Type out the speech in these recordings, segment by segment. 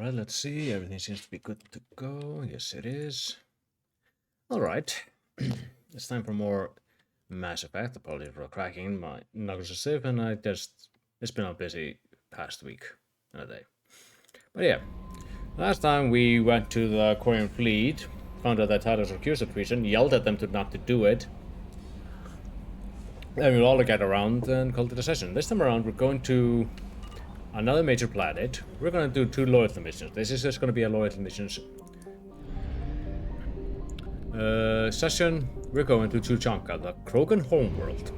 Alright, let's see. Everything seems to be good to go. Yes, it is. Alright. It's time for more Mass Effect. Apologies for cracking my knuckles are stiff, and it's been a busy past week and a day. But yeah, last time we went to the Korean fleet, found out that Titles were accused of treason, yelled at them not to do it. Then we'll all get around and call it a session. This time around, we're going to another major planet. We're going to do 2 loyalty missions. This is just going to be a loyalty missions session. We're going to Tuchanka, the Krogan homeworld.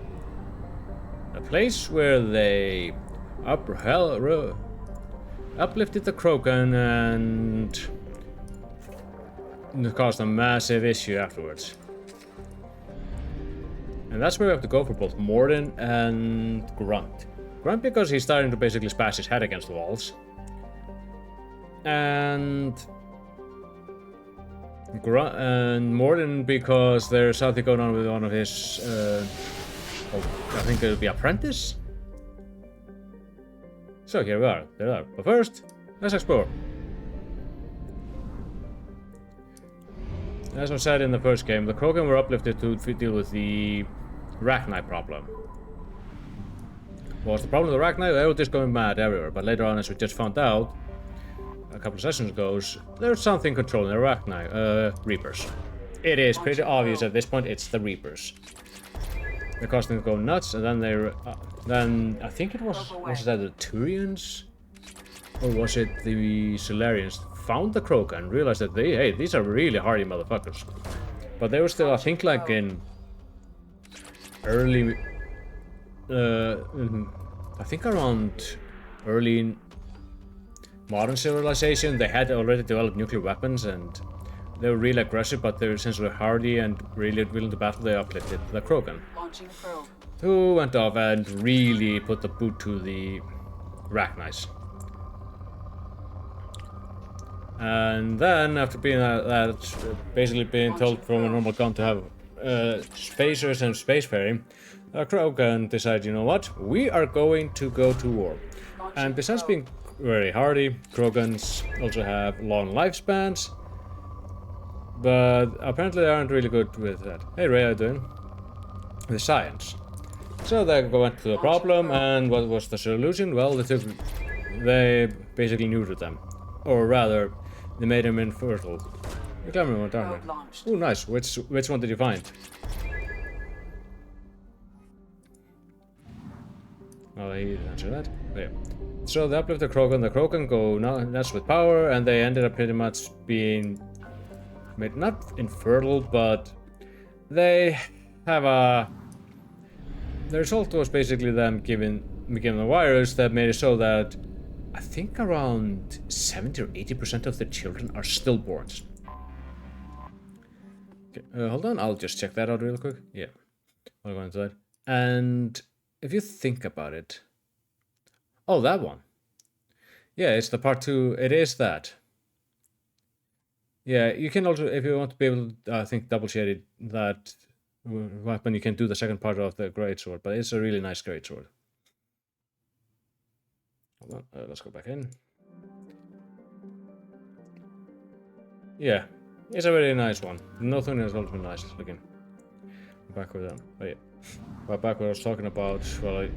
A place where they uplifted the Krogan and caused a massive issue afterwards. And that's where we have to go for both Morden and Grunt. Grunt because he's starting to basically smash his head against walls. And Morden because there's something going on with one of his, I think it'll be apprentice? So here we are, there we are. But first, let's explore. As I said in the first game, the Krogan were uplifted to deal with the Rachni problem. What's the problem with the Rachni? They were just going mad everywhere, but later on, as we just found out, a couple of sessions ago, there's something controlling the Rachni, Reapers. It is pretty obvious at this point, it's the Reapers. They're causing them to go nuts, and then then I think it was that the Turians? Or was it the Solarians? Found the Krogan and realized that these are really hardy motherfuckers. But they were still, I think, like in early, I think around early modern civilization, they had already developed nuclear weapons and they were really aggressive, but they were essentially hardy and really willing to battle. They uplifted the Krogan, who went off and really put the boot to the Rachnis. And then, after being basically being told from a normal gun to have spacers and spacefaring, Krogan decided, you know what, we are going to go to war. And besides being very hardy, Krogans also have long lifespans, but apparently they aren't really good with that. Hey Ray, how you doing? With science. So they went to the problem, and what was the solution? Well, they basically neutered them. Or rather, they made him infertile. The camera went down. Oh, nice. Which one did you find? Oh, he didn't answer that. Oh, yeah. So they uplift the Krogan go nuts with power, and they ended up pretty much being made not infertile, but they have a. The result was basically them giving the virus that made it so that I think around 70 or 80% of the children are stillborns. Okay, hold on, I'll just check that out real quick. Yeah, I'll go into that. And if you think about it, oh, that one. Yeah, it's the part 2. It is that. Yeah, you can also, if you want to be able to, I think, double shade that weapon, you can do the second part of the greatsword. But it's a really nice greatsword. Hold on, let's go back in. Yeah, it's a very nice one. Nothing has also been nice looking. Back with them. Oh yeah. Well, back what I was talking about. Well,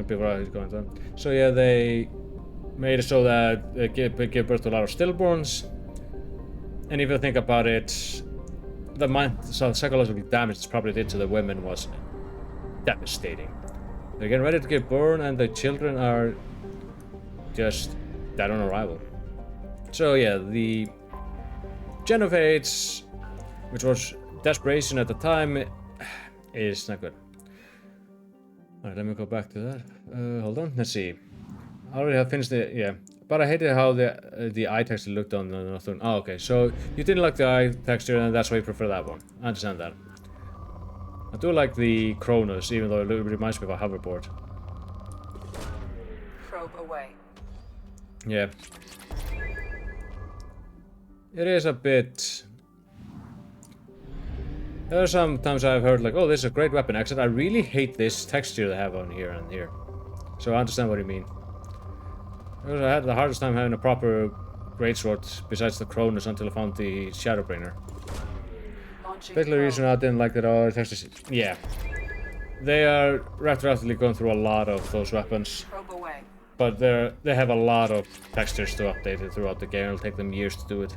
before I was going down. So yeah, they made it so that they give birth to a lot of stillborns. And if you think about it, so psychological damage this probably did to the women was devastating. They're getting ready to give birth, and the children are just dead on arrival. So yeah, the Genophage, which was desperation at the time, is not good. Alright, let me go back to that. Hold on, let's see. I already have finished the, yeah. But I hated how the eye texture looked on the Northern. Oh, okay, so you didn't like the eye texture and that's why you prefer that one. I understand that. I do like the Kronos, even though it reminds me of a hoverboard. Probe away. Yeah. It is a bit. There are sometimes I've heard like, oh, this is a great weapon, except I really hate this texture they have on here and here. So I understand what you mean. I had the hardest time having a proper greatsword besides the Cronus until I found the Shadowbringer. Launching Basically, the probe. reason I didn't like it all is yeah. They are retroactively going through a lot of those weapons, Probe away. but they have a lot of textures to update it throughout the game. It'll take them years to do it.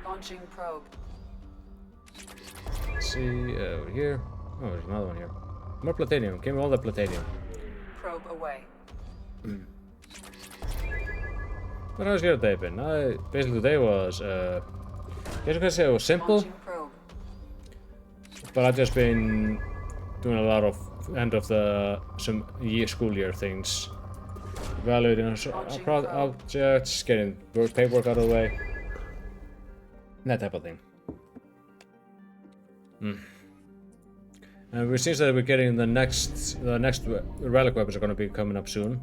Launching probe. Let's see, over here. Oh, there's another one here. More platinum. Give me all the platinum. Probe away. What has your day been? Basically today was, guess you could say it was simple, Launching probe. but I've just been doing a lot of end of the school year things. Evaluating objects, getting paperwork out of the way. That type of thing. And it seems that we're getting the next relic weapons are going to be coming up soon.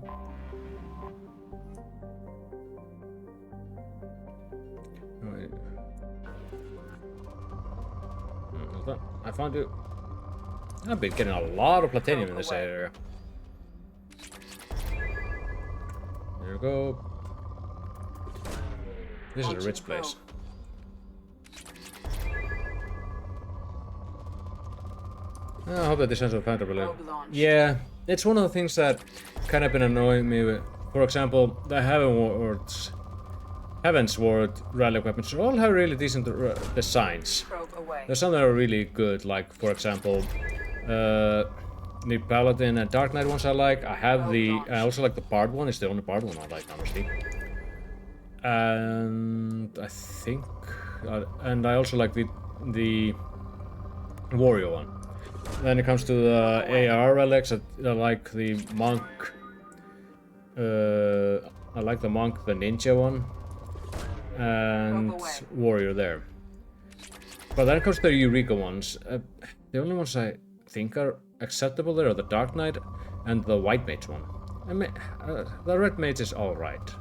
I found you. I've been getting a lot of platinum in this area. There we go. This is a rich place. I hope that this ends up comfortably. Yeah, it's one of the things that kind of been annoying me with. For example, the Heaven's Ward relic weapons all have really decent designs. There's some that are really good, like for example, the Paladin and Dark Knight ones I like. I also like the Bard one. It's the only Bard one I like, honestly. And I think, and I also like the Warrior one. Then it comes to the AR relics. I like the Monk. I like the Monk, the Ninja one, and Warrior there. But then it comes to the Eureka ones. The only ones I think are acceptable there are the Dark Knight and the White Mage one. I mean, the Red Mage is alright.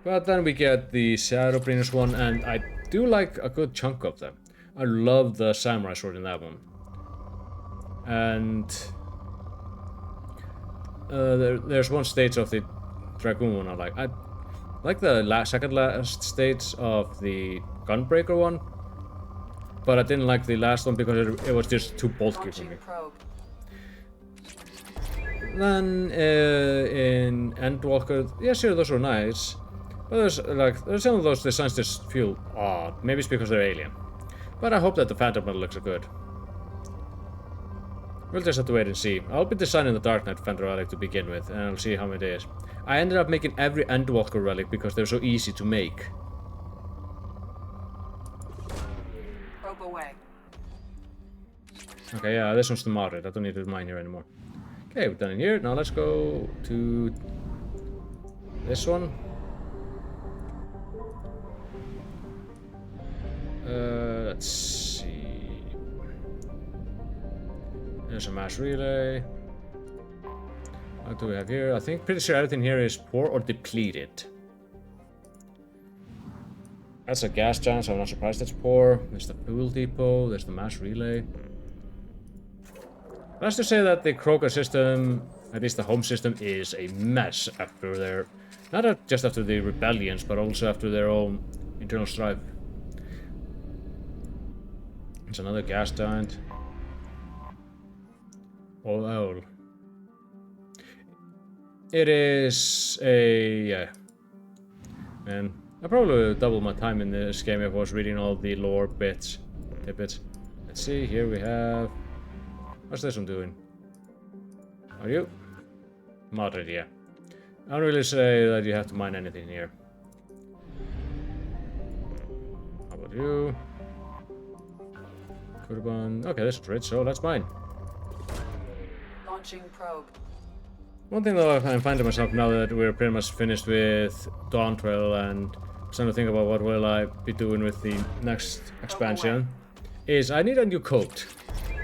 But then we get the Shadowbringers one, and I do like a good chunk of them. I love the Samurai Sword in that one. And there's one stage of the Dragoon one I like. I like the second last stage of the Gunbreaker one, but I didn't like the last one because it was just too bulky for me. Then in Endwalker, yeah, sure, those were nice, but there's some of those designs just feel odd. Maybe it's because they're alien, but I hope that the Phantom Metal looks good. We'll just have to wait and see. I'll be designing the Dark Knight Phantom Relic to begin with, and I'll see how it is. I ended up making every Endwalker relic because they're so easy to make. Probe away. Okay, yeah, this one's the modded. I don't need to mine here anymore. Okay, we're done in here. Now let's go to this one. Let's see. There's a mass relay. What do we have here? I think pretty sure everything here is poor or depleted. That's a gas giant, so I'm not surprised it's poor. There's the fuel depot. There's the mass relay. Let's just say that the Kroger system, at least the home system, is a mess after their... Not just after the rebellions, but also after their own internal strife. It's another gas giant. Oh. It is a... yeah. Man, I probably would double my time in this game if I was reading all the lore tidbits. Let's see, here we have... What's this one doing? Are you? Modded, yeah. I don't really say that you have to mine anything here. How about you? Kurban. Okay, this is rich, so that's mine. Launching probe. One thing that I'm finding myself now that we're pretty much finished with Dawn Trail and starting to think about what will I be doing with the next expansion is I need a new coat.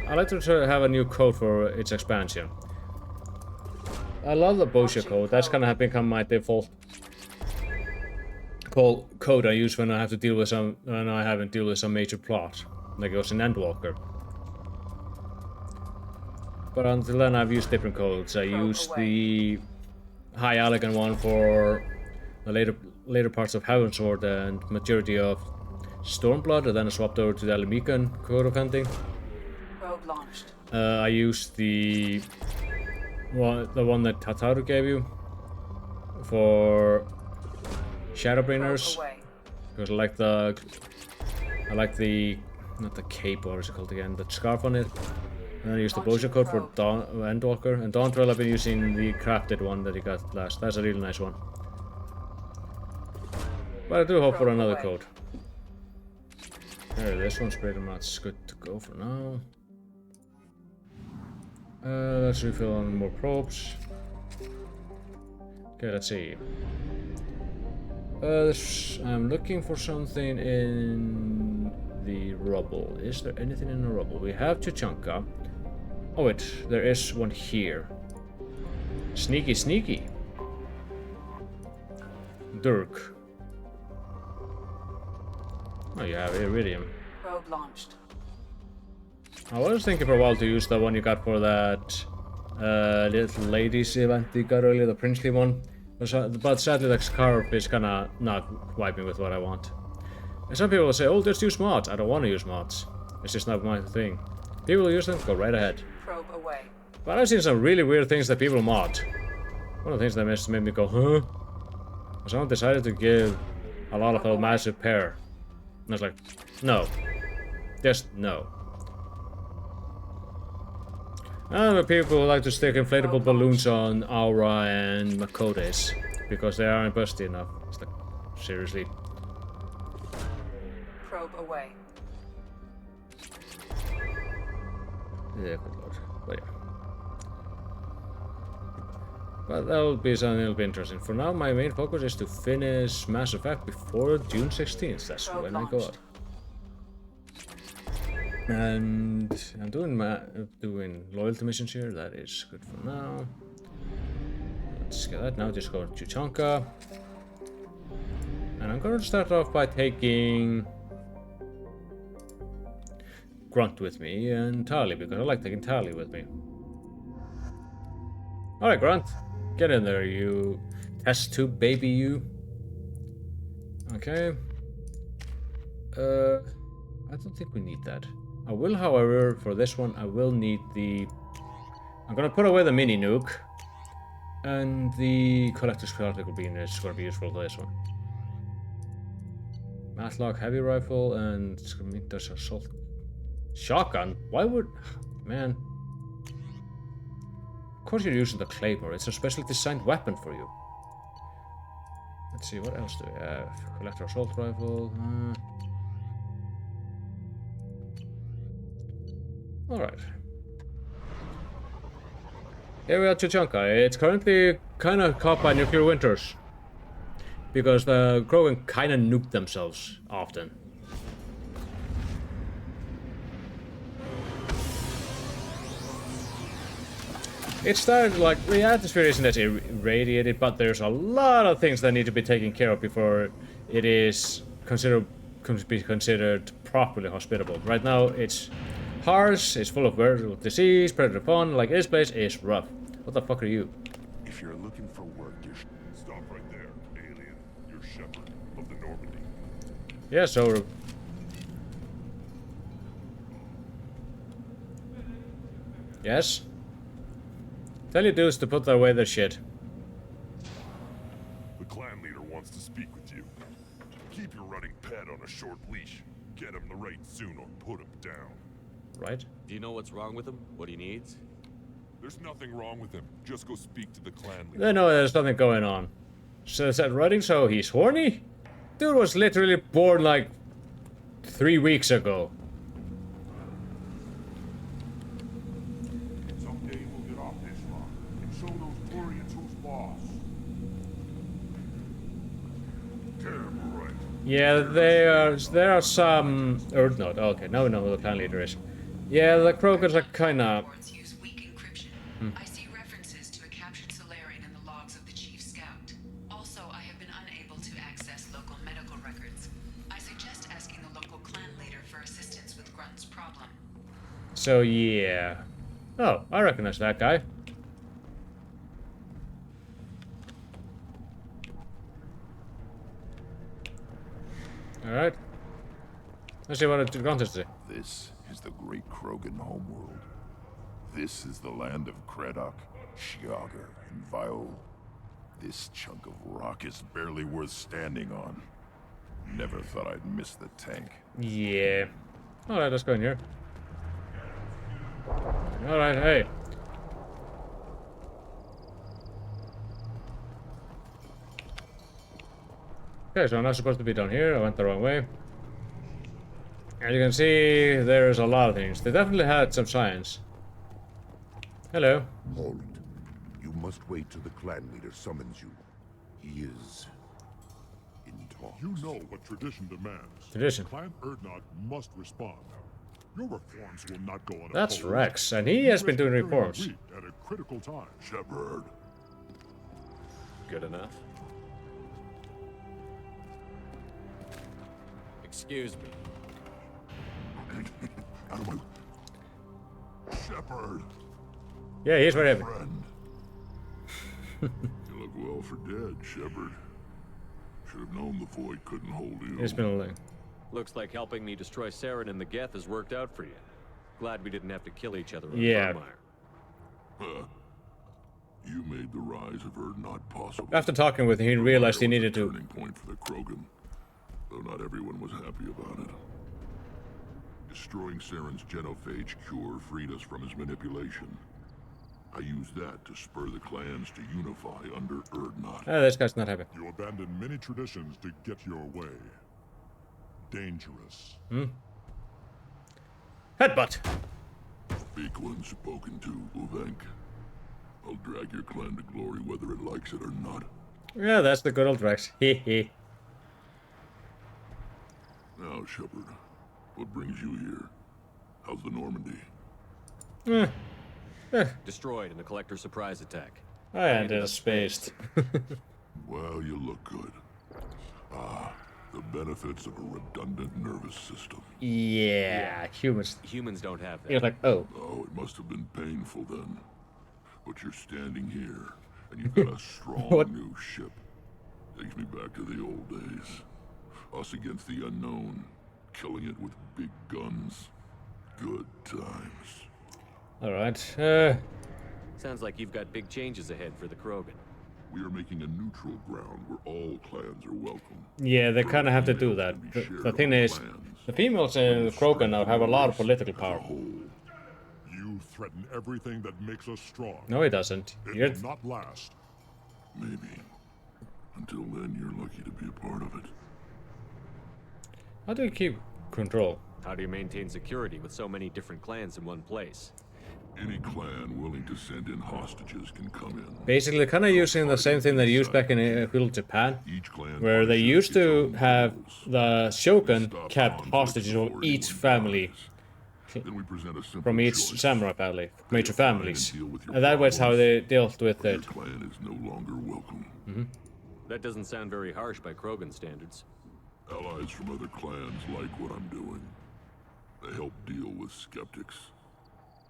I like to try to have a new code for its expansion. I love the Boscia code. That's kind of become my default code I use when I have to deal with when I haven't dealt with some major plot, like it was in Endwalker. But until then, I've used different codes. I used the high elegant one for the later parts of Heavensward and majority of Stormblood, and then I swapped over to the Alamican code of hunting. Probe launched. I used the one that Tataru gave you for Shadowbringers, Probe away. because I like the not the cape, what is it called again, the scarf on it. And then I used the Boja code for Endwalker, and Dawntrail I've been using the crafted one that he got last. That's a really nice one. But I do hope for another code. There, this one's pretty much good to go for now. Let's refill on more probes. Okay, let's see. I'm looking for something in the rubble. Is there anything in the rubble? We have Tuchanka. Oh wait, there is one here. Sneaky, sneaky. Dirk. Oh, you have Iridium. Probe launched. I was thinking for a while to use the one you got for that little ladies event you got earlier, the princely one. But sadly, the scarf is kinda not vibing with what I want. And some people will say, oh, just use mods. I don't want to use mods. It's just not my thing. People use them, go right ahead. Probe away. But I've seen some really weird things that people mod. One of the things that made me go, huh? Someone decided to give a lot of a massive pair. And I was like, no. Just no. And people like to stick inflatable balloons on Aura and Makotes because they aren't busty enough. It's like, seriously. Probe away. Yeah, good lord. But yeah. But that'll be something that'll be interesting. For now, my main focus is to finish Mass Effect before June 16th. That's when I go out. And I'm doing loyalty missions here. That is good for now. Let's get that now. Just go to Tuchanka. And I'm going to start off by taking Grunt with me and Tali, because I like taking Tali with me. Alright, Grunt. Get in there, you test tube baby, you. Okay. I don't think we need that. I will, however, for this one, I will need the... I'm gonna put away the mini nuke. And the collector's particle beam is gonna be useful for this one. Matlock heavy rifle and Scimitar's assault shotgun? Why would... Man. Of course you're using the Claymore. It's a specially designed weapon for you. Let's see, what else do we have? Collector assault rifle. Alright. Here we are, Tuchanka. It's currently kind of caught by nuclear winters. Because the Krogan kind of nuke themselves often. It started like the atmosphere isn't as irradiated, but there's a lot of things that need to be taken care of before it is considered properly hospitable. Right now, it's harsh, it's full of viral disease, predator fauna. Like this place is rough. What the fuck are you? If you're looking for work, you should stop right there, alien. You're Shepherd of the Normandy. Yeah, so. Yes. Tell your dudes to put away their shit. The clan leader wants to speak with you. Keep your running pet on a short leash. Get him the right soon or put him down. Right? Do you know what's wrong with him? What he needs? There's nothing wrong with him. Just go speak to the clan leader. They know there's something going on. So is that running so he's horny? Dude was literally born like 3 weeks ago. Someday we'll get off this rock and show those Turians who's boss. Terrible, right? Yeah, there are some... Or no, okay, now we know who the clan leader is. Yeah, the Krogans are kinda... Reports use weak encryption. I see references to a captured Solarian in the logs of the Chief Scout. Also, I have been unable to access local medical records. I suggest asking the local clan leader for assistance with Grunt's problem. So, yeah. Oh, I recognize that guy. Alright. Let's see what the contest is. This is the great Krogan homeworld. This is the land of Kredok, Shiagar, and Viol. This chunk of rock is barely worth standing on. Never thought I'd miss the tank. Yeah. Alright, let's go in here. Alright, hey. Okay, so I'm not supposed to be down here. I went the wrong way. As you can see, there's a lot of things. They definitely had some science. Hello. Hold. You must wait till the clan leader summons you. He is in talks. You know what tradition demands. Tradition. Clan Erdnot must respond. Your reforms will not go unopposed. That's Rex, and he has been doing reforms. At a critical time. Shepard. Good enough. Excuse me. Shepard. Yeah, he's very heavy. Friend. You look well for dead, Shepard. Should have known the void couldn't hold you. It's been a long. Looks like helping me destroy Saren and the Geth has worked out for you. Glad we didn't have to kill each other on Yeah. Furmire. You made the rise of Erdnot possible. After talking with him, he realized he needed to. Turning point for the Krogan, though not everyone was happy about it. Destroying Saren's genophage cure freed us from his manipulation. I used that to spur the clans to unify under Erdnot. Ah, this guy's not happy. You abandoned many traditions to get your way. Dangerous. Headbutt. Speak when spoken to, Uvenk. I'll drag your clan to glory whether it likes it or not. Yeah, that's the good old Rex. Hehe. Now, Shepard, what brings you here? How's the Normandy? Destroyed in the Collector surprise attack. I ended up spaced. Well, you look good. The benefits of a redundant nervous system. Yeah, humans. Humans don't have that. You're like, oh. Oh, it must have been painful then. But you're standing here, and you've got a strong What? new ship. Takes me back to the old days. Us against the unknown, killing it with big guns. Good times. Alright. Sounds like you've got big changes ahead for the Krogan. We are making a neutral ground where all clans are welcome. Yeah, they kind of have to do that. The thing is, the females in Krogan now have a lot of political power. You threaten everything that makes us strong. No, he doesn't. It You're... will not last. Maybe. Until then, you're lucky to be a part of it. How do you keep control? How do you maintain security with so many different clans in one place? Any clan willing to send in hostages can come in. Basically, kind of using the same thing they used back in feudal Japan, Each clan where they punishes used its to own have rules. the shogun Stop kept conflict hostages of before each anyone family, dies. Then we present a simple from each choice. samurai family, major Pay a fine families. and deal with your And that was how problems, they dealt with or your it. clan is no longer welcome. That doesn't sound very harsh by Krogan standards. Allies from other clans like what I'm doing. They help deal with skeptics.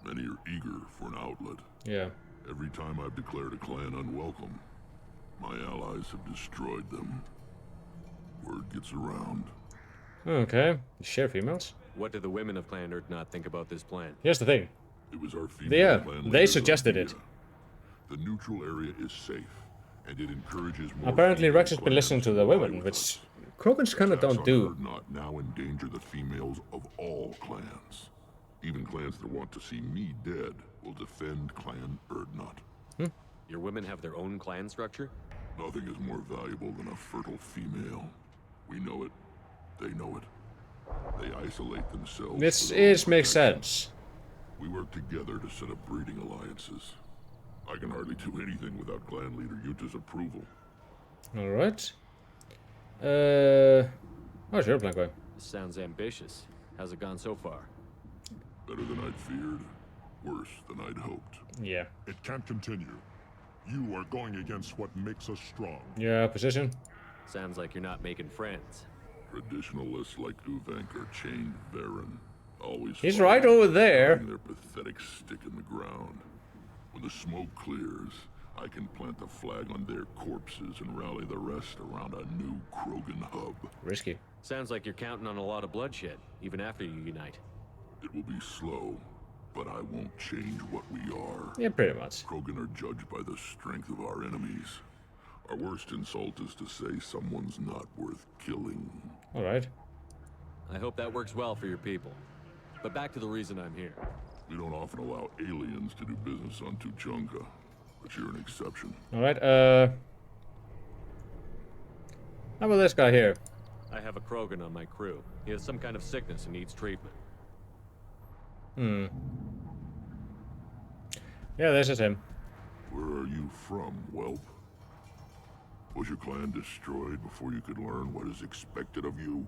Many are eager for an outlet. Yeah. Every time I've declared a clan unwelcome, my allies have destroyed them. Word gets around. Okay. You share females? What do the women of Clan Erdnot think about this plan? Here's the thing. It was our female Yeah, clan they leader's suggested idea. it. The neutral area is safe, and it encourages more. Apparently, female Rex has been clans listening to the ally women, with which us. Krogans kind of Attacks don't on do. Erdnot now endanger the females of all clans. Even clans that want to see me dead will defend Clan Erdnot. Your women have their own clan structure? Nothing is more valuable than a fertile female. We know it. They know it. They isolate themselves. This for their own makes protection. sense. We work together to set up breeding alliances. I can hardly do anything without clan leader Yuta's approval. Alright. How's your plan going? This sounds ambitious. How's it gone so far? Better than I'd feared. Worse than I'd hoped. Yeah. It can't continue. You are going against what makes us strong. Yeah, position. Sounds like you're not making friends. Traditionalists like Uvenk are chained Varen. Always He's fighting, right over there. driving their pathetic stick in the ground. When the smoke clears, I can plant the flag on their corpses and rally the rest around a new Krogan hub. Risky. Sounds like you're counting on a lot of bloodshed, even after you unite. It will be slow, but I won't change what we are. Yeah, pretty much. Krogan are judged by the strength of our enemies. Our worst insult is to say someone's not worth killing. Alright. I hope that works well for your people. But back to the reason I'm here. We don't often allow aliens to do business on Tuchanka, but you're an exception. Alright, how about this guy here? I have a Krogan on my crew. He has some kind of sickness and needs treatment. Yeah, this is him. Where are you from, whelp? Was your clan destroyed before you could learn what is expected of you?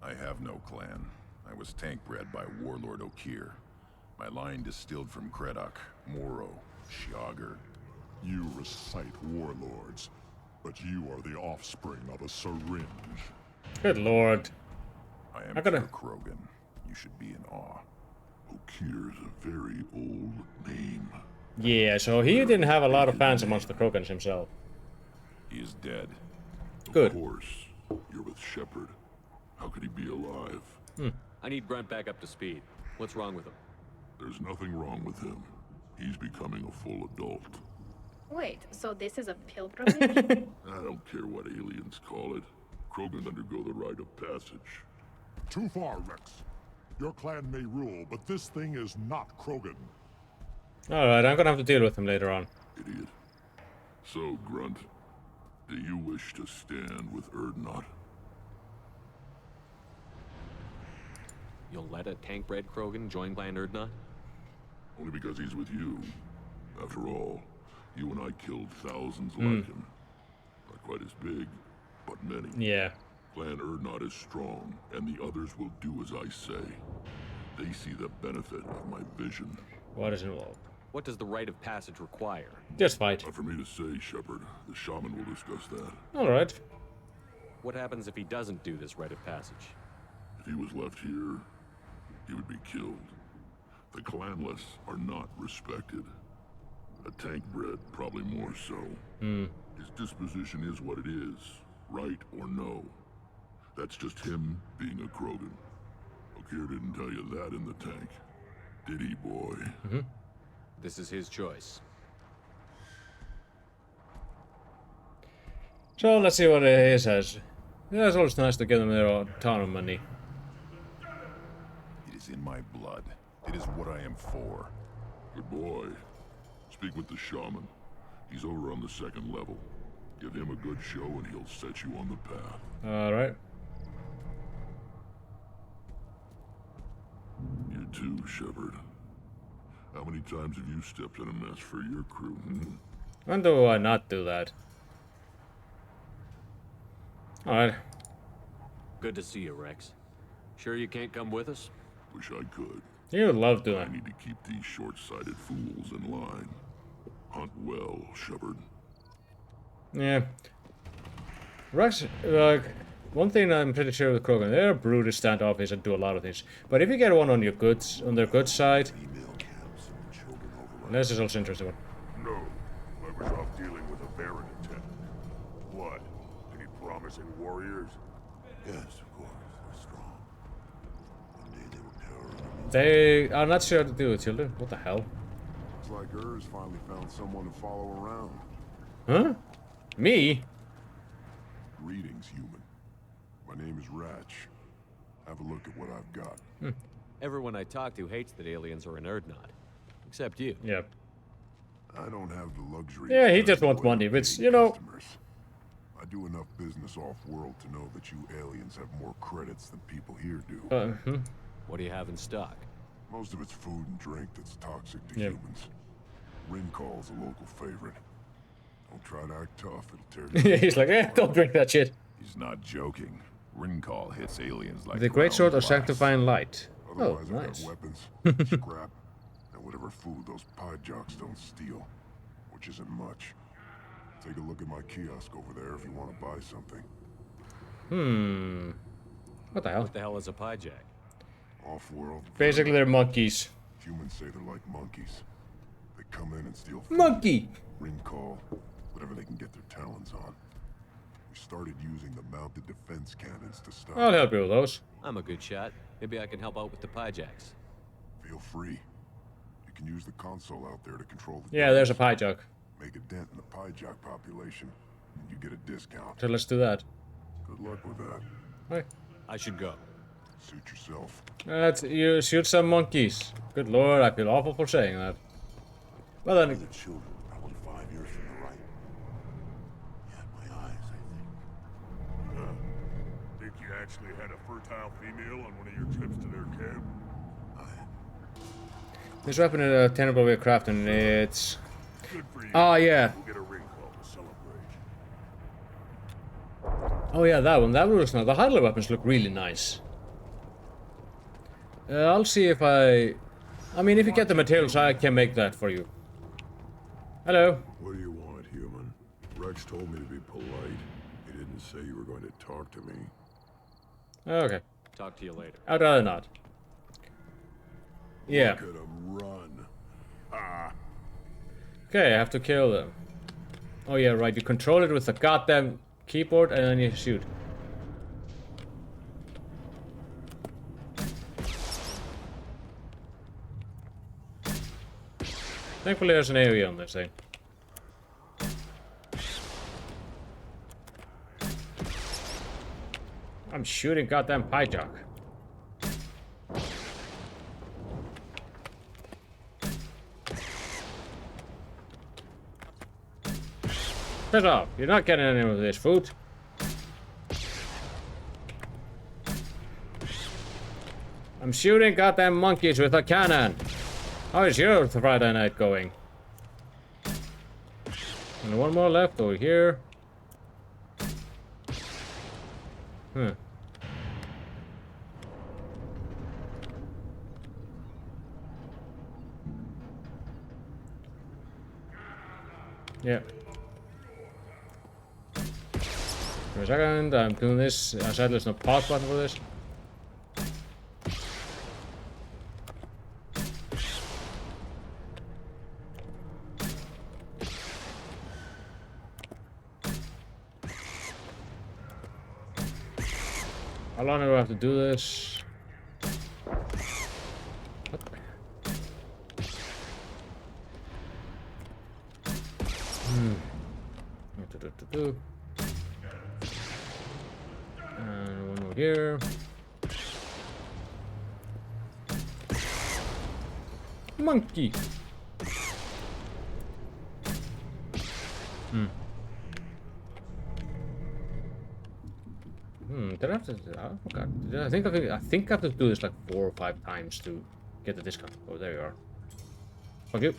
I have no clan. I was tank bred by Warlord Okir. My line distilled from Kredok, Moro, Shiagar. You recite warlords, but you are the offspring of a syringe. Good lord. I am I gotta- pure Krogan. You should be in awe. Okir's a very old name. Yeah, so he didn't have a lot of fans amongst the Krogans himself. He is dead. Good. Of course. You're with Shepard. How could he be alive? I need Grunt back up to speed. What's wrong with him? There's nothing wrong with him. He's becoming a full adult. Wait, so this is a pilgrimage? I don't care what aliens call it. Krogan undergo the rite of passage. Too far, Rex. Your clan may rule, but this thing is not Krogan. Alright, I'm gonna have to deal with him later on. Idiot. So, Grunt, do you wish to stand with Erdnot? You'll let a tank-bred Krogan join Clan Erdnot? Only because he's with you. After all, you and I killed thousands like him. Not quite as big, but many. Yeah. Clan Erdnot is strong, and the others will do as I say. They see the benefit of my vision. What is involved? What does the rite of passage require? Just fight. Not for me to say, Shepard. The shaman will discuss that. Alright. What happens if he doesn't do this rite of passage? If he was left here, he would be killed. The clanless are not respected. A tank bred, probably more so. His disposition is what it is, right or no. That's just him being a Krogan. Okir didn't tell you that in the tank. Did he, boy? This is his choice. So let's see what he says. Yeah, it's always nice to give them their autonomy. It is in my blood. It is what I am for. Good boy. Speak with the shaman. He's over on the second level. Give him a good show and he'll set you on the path. Alright. You too, Shepard. How many times have you stepped in a mess for your crew? When do I not do that? Alright. Good to see you, Rex. Sure you can't come with us? Wish I could. You would love doing I that. need to keep these short-sighted fools in line. Hunt well, Shepard. Yeah. Rex, like, one thing I'm pretty sure with Krogan, they're brutish, standoffish, and do a lot of things. But if you get one on your goods, on their good side, Female camps and children overrun. this is also interesting one. No, I was off dealing with a Baron attack. What? Any promising warriors? Yes, of course. They're strong. One day they will tear our enemies. They are not sure to do it, children. What the hell? Looks like Urs finally found someone to follow around. Huh? Me? Greetings, human. My name is Ratch. Have a look at what I've got. Everyone I talk to hates that aliens are in Erdnot. Except you. Yeah. I don't have the luxury. Yeah, of he just turning wants away money, which, paying you know- customers. I do enough business off-world to know that you aliens have more credits than people here do. What do you have in stock? Most of it's food and drink that's toxic to Yeah. humans. Rincall's a local favorite. Don't try to act tough, it'll tear you. He's like, don't drink that shit. He's not joking. Rincall hits aliens like The Great ground Sword of glass. Sanctifying Light. Oh, Otherwise, I've nice. got weapons, scrap, and whatever food those pie jocks don't steal, which isn't much. Take a look at my kiosk over there if you want to buy something. What the hell? What the hell is a pie jack? Off-world. Basically, they're monkeys. Humans say they're like monkeys. They come in and steal food, Monkey! ring call, whatever they can get their talons on. We started using the mounted defense cannons to stop. I'll help you with those. I'm a good shot. Maybe I can help out with the Pyjacks. Feel free. You can use the console out there to control the Yeah, there's a guns. pie jug. Make a dent in the Pyjak population, and you get a discount. So let's do that. Good luck with that. Right. I should go. Suit yourself. You shoot some monkeys. Good lord, I feel awful for saying that. Well then, The children, probably 5 years from the right. Yeah, my eyes, I think. Think you actually had a fertile female on one of your trips to their camp? this weapon is a terrible way of crafting. It's... Good for you. Oh yeah. We'll get a ring call to celebrate. Oh yeah, that one. That one looks nice. The Heidelberg weapons look really nice. I'll see if I mean, if you get the materials, I can make that for you. Hello. What do you want, human? Rex told me to be polite. He didn't say you were going to talk to me. Okay. Talk to you later. I'd rather not. Yeah. Look at him run. Okay, I have to kill them. Oh yeah, right. You control it with the goddamn keyboard and then you shoot. Thankfully there's an AoE on this thing. I'm shooting goddamn Pyjak. Piss off, you're not getting any of this food. I'm shooting goddamn monkeys with a cannon. How is your Friday night going? And one more left over here. Yeah. For a second, I'm doing this. I said there's no pause button for this. How long do I have to do this? And one more here. Monkey. Did I have to? I forgot. Did I think I have to do this like 4 or 5 times to get the discount. Oh, there you are. Fuck you.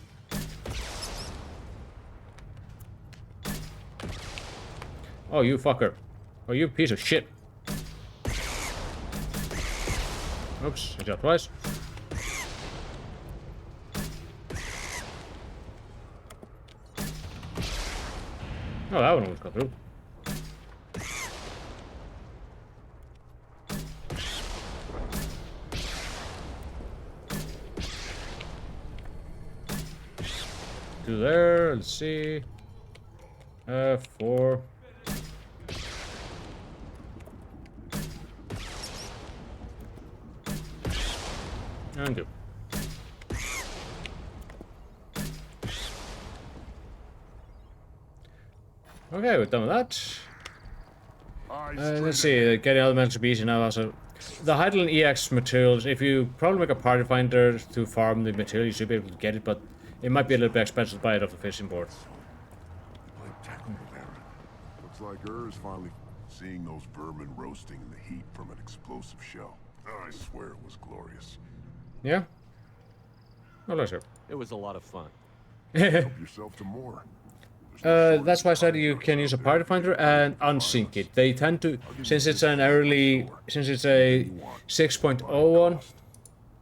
Oh, you fucker. Oh, you piece of shit. Oops, I shot twice. Oh, that one almost got through. Two there, let's see. 4. And 2. Okay, we're done with that. Let's see, getting elements to be easy now also. The Heidelberg EX materials, if you probably make a party finder to farm the material, you should be able to get it, but it might be a little bit expensive to buy it off the fishing board. Looks like is finally seeing those vermin roasting in the heat from an explosive shell. I swear it was glorious. Yeah? No, sure. It was a lot of fun. Help yourself to more. That's why I said you can use a party finder and unsync it. They tend to, since it's a 6.0 one,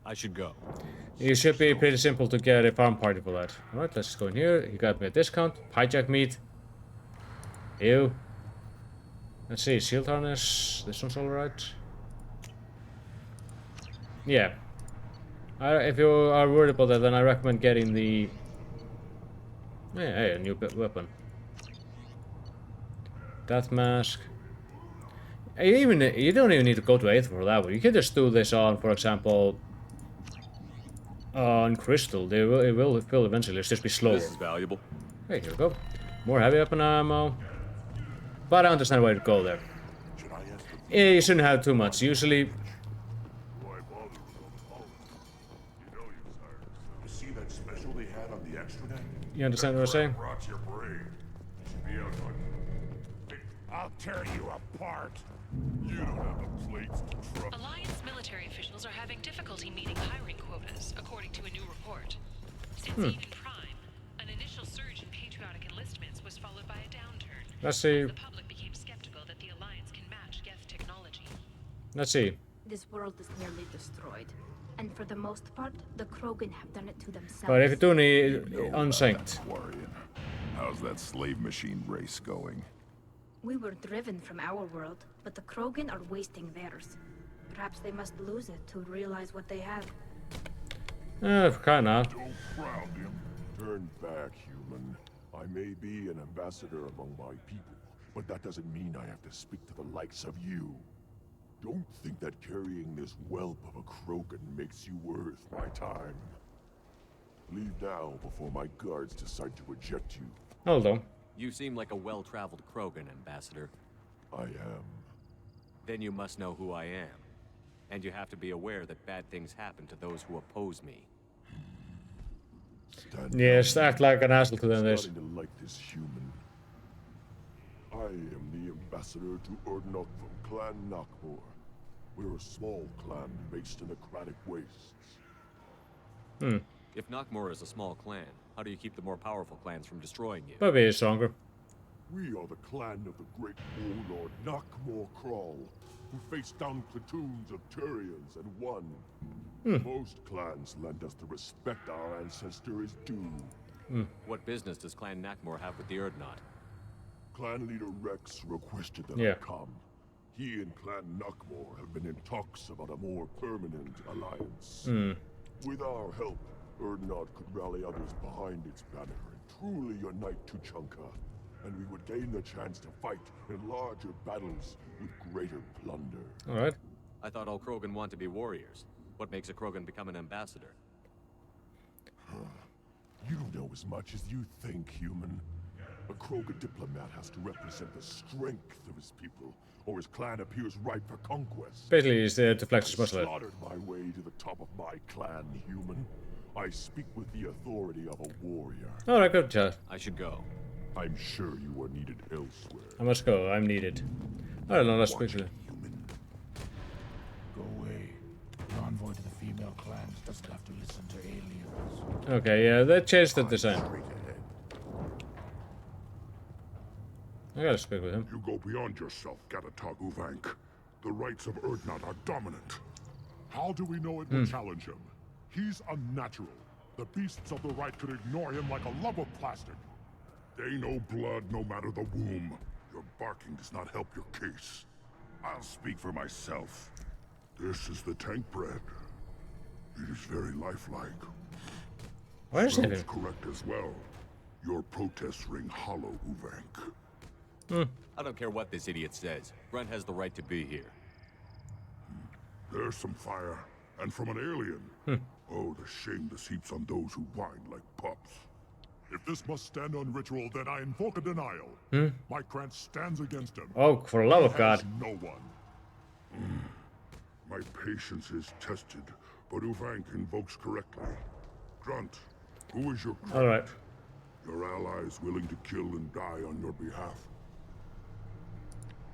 I should go. it should be pretty simple to get a farm party for that. Alright, let's go in here. He got me a discount. Hijack meat. Ew. Let's see, shield harness. This one's alright. Yeah. If you are worried about that, then I recommend getting the Hey, a new weapon. That mask. Even you don't even need to go to 8th for that one. You can just do this on, for example, on Crystal. It will eventually. It's just be slow. This is valuable. Hey, here we go. More heavy weapon ammo. But I understand why to go there. Yeah, you shouldn't have too much. Usually. Why bother with all the politics? You know you're tired. You see that special they had on the extra deck? You understand what I'm saying? Rots your brain. You should be out on. I'll tear you apart. You don't have the plates to trust. Alliance military officials are having difficulty meeting hiring quotas, according to a new report. Since Eden Prime, an initial surge in patriotic enlistments was followed by a downturn. Let's see. The public became skeptical that the Alliance can match Geth technology. Let's see. This world is nearly destroyed. And for the most part, the Krogan have done it to themselves. But if you do need You know unsynced. about Quarian. How's that slave machine race going? We were driven from our world, but the Krogan are wasting theirs. Perhaps they must lose it to realize what they have. Kinda. Don't crowd him. Turn back, human. I may be an ambassador among my people, but that doesn't mean I have to speak to the likes of you. Don't think that carrying this whelp of a Krogan makes you worth my time. Leave now before my guards decide to eject you. Hold on. You seem like a well-traveled Krogan, Ambassador. I am. Then you must know who I am. And you have to be aware that bad things happen to those who oppose me. Stand Yes, down. act like an asshole to them. I'm This. starting to like this human. I am the ambassador to Urdnot from Clan Nakmor. We're a small clan based in the Kratic Wastes. If Nakmor is a small clan, how do you keep the more powerful clans from destroying you? Maybe it's stronger. We are the clan of the great warlord Nakmor Krall, who faced down platoons of Turians and won. Most clans lend us the respect our ancestor is due. What business does Clan Nakmor have with the Urdnot? Clan leader Rex requested that Yeah. I come. He and Clan Nakmor have been in talks about a more permanent alliance. With our help, Urdnot could rally others behind its banner and truly unite Tuchanka, and we would gain the chance to fight in larger battles with greater plunder. Alright. I thought all Krogan want to be warriors. What makes a Krogan become an ambassador? You know as much as you think, human. A Krogan diplomat has to represent the strength of his people, or his clan appears ripe for conquest. Basically, he's there to flex his I muscle. slaughtered my way to the top of my clan, human. I speak with the authority of a warrior. Alright, good job. I should go. I'm sure you are needed elsewhere. I must go. I'm needed. I don't know. Let's Watch quickly. it, human. Go away. The envoy to the female clans doesn't have to listen to aliens. Okay, yeah, they changed the design. Straight ahead. I gotta speak with him. You go beyond yourself, Gatatog Uvank. The rights of Urdnot are dominant. How do we know it will challenge him? He's unnatural. The beasts of the right could ignore him like a lump of plastic. They know blood no matter the womb. Your barking does not help your case. I'll speak for myself. This is the tank bread. It is very lifelike. Where is Sounds he? correct as well. Your protests ring hollow, Uvank. I don't care what this idiot says. Grunt has the right to be here. There's some fire, and from an alien. Oh, the shame this heaps on those who whine like pups. If this must stand on ritual, then I invoke a denial. My Krantz stands against him. Oh, for the love of He God. has no one. My patience is tested, but Uvank invokes correctly. Grunt, who is your Krant? Alright. Your allies willing to kill and die on your behalf.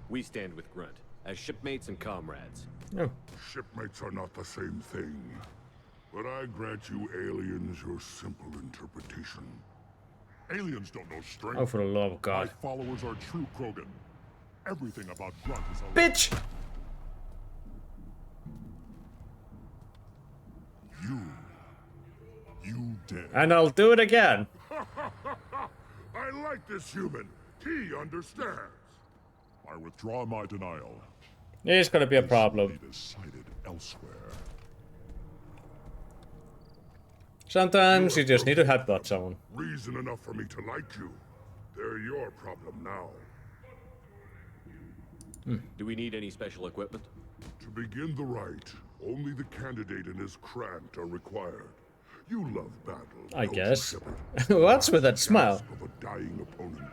We stand with Grunt, as shipmates and comrades. Oh. Shipmates are not the same thing. But I grant you aliens your simple interpretation. Aliens don't know strength. Oh, for the love of My God. followers are true Krogan. Everything about Grunt is a Bitch! You dead. And I'll do it again. I like this human. He understands. I withdraw my denial. It's gonna be a Be problem. decided elsewhere. Sometimes you just need to headbutt someone. Reason enough for me to like you. They're your problem now. Do we need any special equipment? To begin the rite, only the candidate and his Krant are required. You love battle, I don't you, guess. Shepard? What's with that smile? Gasp of a dying opponent.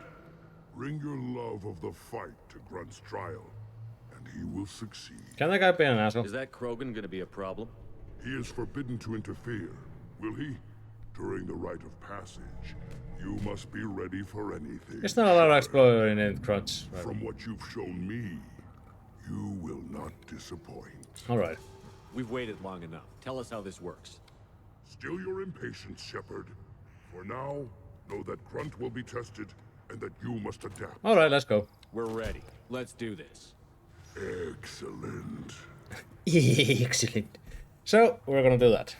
Bring your love of the fight to Grunt's trial, and he will succeed. Can that guy be an asshole? Is that Krogan gonna be a problem? He is forbidden to interfere, will he? During the rite of passage, you must be ready for anything. It's not a lot of exploring in Crunch. Right. From what you've shown me, you will not disappoint. Alright. We've waited long enough. Tell us how this works. Still your impatience, Shepard. For now, know that Grunt will be tested, and that you must adapt. Alright, let's go. We're ready. Let's do this. Excellent. Excellent. So, we're gonna do that.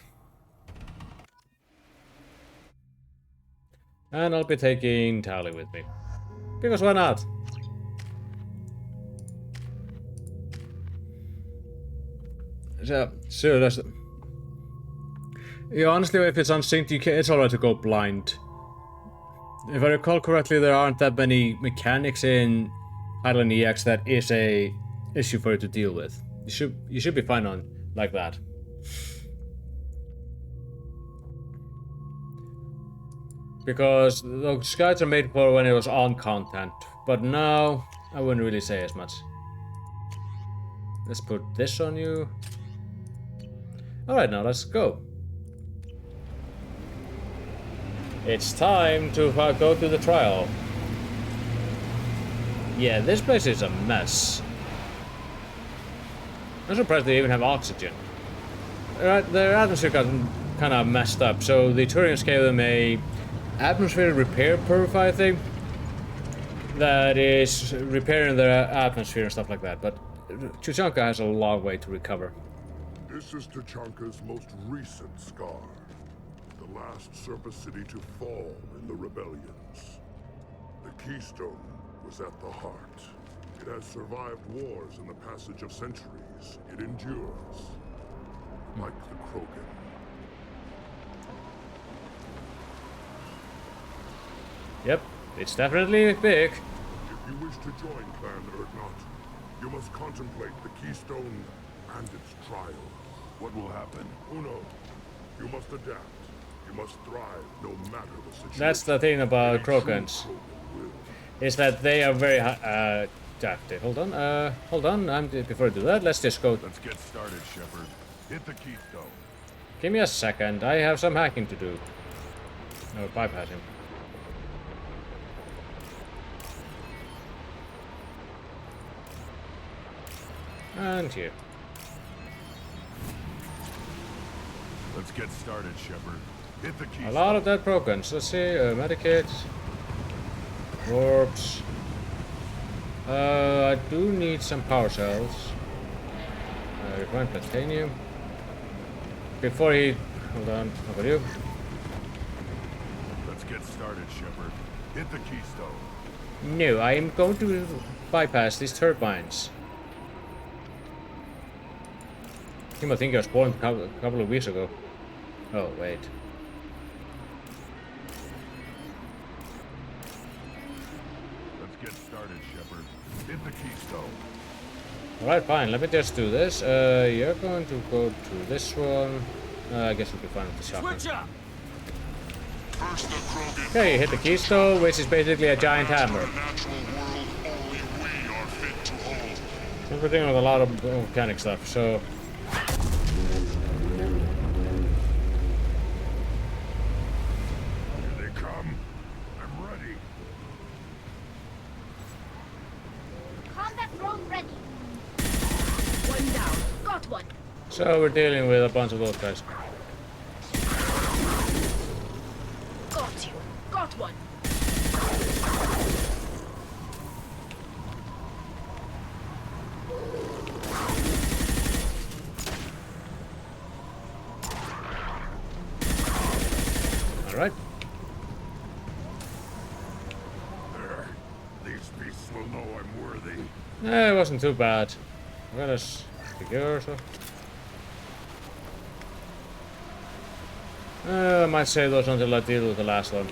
And I'll be taking Tally with me. Because why not? So that's... Yeah, honestly, if it's unsynced, it's alright to go blind. If I recall correctly, there aren't that many mechanics in Island EX that is a issue for you to deal with. You should be fine on like that. Because those guides are made for when it was on content, but now I wouldn't really say as much. Let's put this on you. Alright, now let's go. It's time to go to the trial. Yeah, this place is a mess. I'm surprised they even have oxygen. Their atmosphere got kind of messed up, so the Turians gave them a atmosphere repair purify thing that is repairing their atmosphere and stuff like that, but Tuchanka has a long way to recover. This is Tuchanka's most recent scar. The last surface city to fall in the rebellions. The Keystone was at the heart. It has survived wars and the passage of centuries. It endures. Like the Krogan. Yep, it's definitely big. If you wish to join Clan Urdnot, you must contemplate the Keystone and its trial. What will happen? Who knows? You must adapt. You must thrive no matter the situation. That's the thing about Krogans. Is that they are very hold on, before I do that, let's just go. Let's get started, Shepard. Hit the keystone. Give me a second, I have some hacking to do. No, bypass him. And here. Let's get started, Shepard. Hit the keystone. A lot of dead Krogans. Let's see, medikit. Warps. I do need some power cells. Refined platinum. Before he... Hold on, how about you? Let's get started, Shepard. Hit the keystone. No, I am going to bypass these turbines. I think I was born a couple of weeks ago. Oh, wait. Let's get started, Shepard. Hit the keystone. Alright, fine. Let me just do this. You're going to go to this one. I guess we'll be fine with the shotgun. Switch up. First the Krogan. Okay, you hit the keystone, which is basically a giant hammer. Natural world only we are fit to hold. We're dealing with a lot of mechanic stuff, so... Here they come. I'm ready. Combat drone ready. One down. Got one. So we're dealing with a bunch of those guys. Got you. Got one. Alright. There. These beasts will know I'm worthy. It wasn't too bad. Let us figure so. I might save those until I deal with the last one.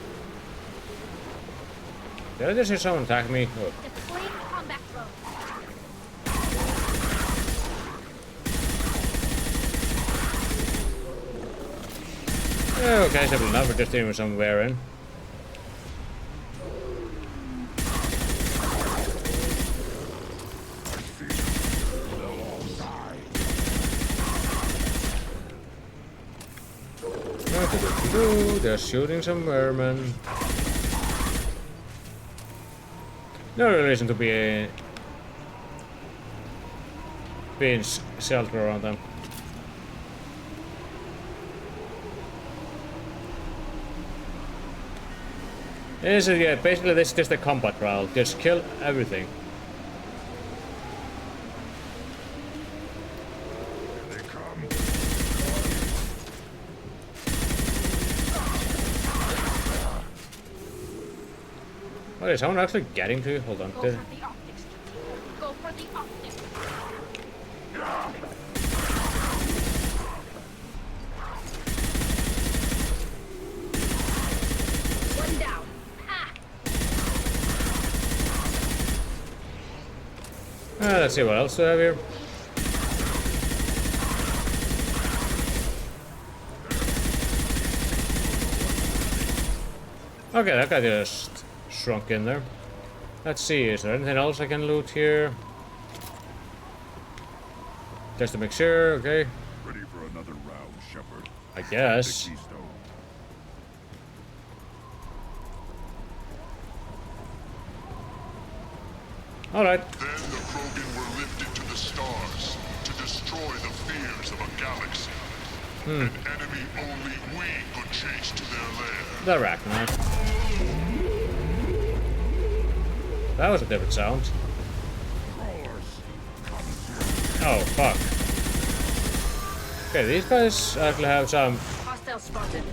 Did I just hear someone attack me? Oh. Deploying combat drone. Okay, simple enough. We're just dealing with some wearing. They're shooting some vermin. No real reason to be being sheltered around them. Yeah, basically this is just a combat trial. Just kill everything. Oh, is someone actually getting to you? Hold on. Go for the optics. Go for the optics. One down. Let's see what else we have here. Okay, that guy just shrunk in there. Let's see, is there anything else I can loot here? Just to make sure, okay. Ready for another round, Shepard. I guess. Alright. Then the Krogan were lifted to the stars to destroy the fears of a galaxy. An enemy only we could chase to their lair. The Arachnite. That was a different sound. Oh, fuck. Okay, these guys actually have some... Hostile spotted.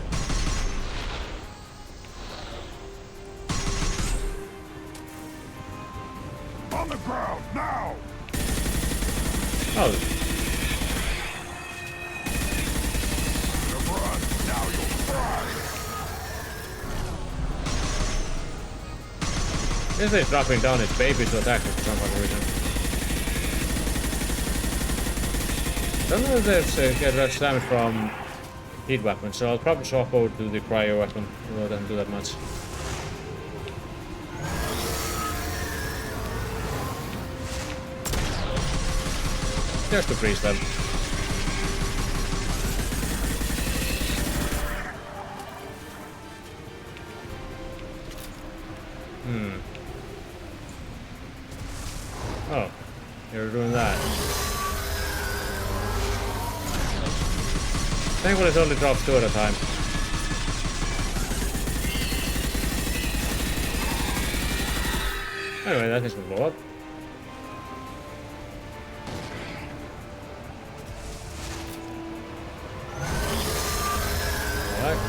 On the ground, now! Oh. Run, now you'll cry! This thing's dropping down its baby to attack us for some fucking reason. Some of this get less damage from heat weapons, so I'll probably swap over to the cryo weapon, although it doesn't do that much. Just to freeze them. Oh, you're doing that. Thankfully it only drops 2 at a time. Anyway, that is gonna blow up. Alright.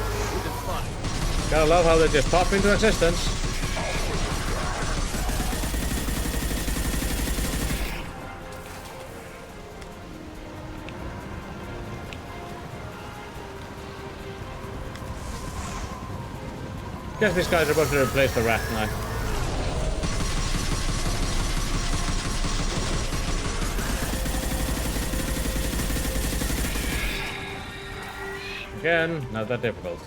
Gotta love how they just pop into existence. Guess these guys are about to replace the Arachnite. Again, not that difficult.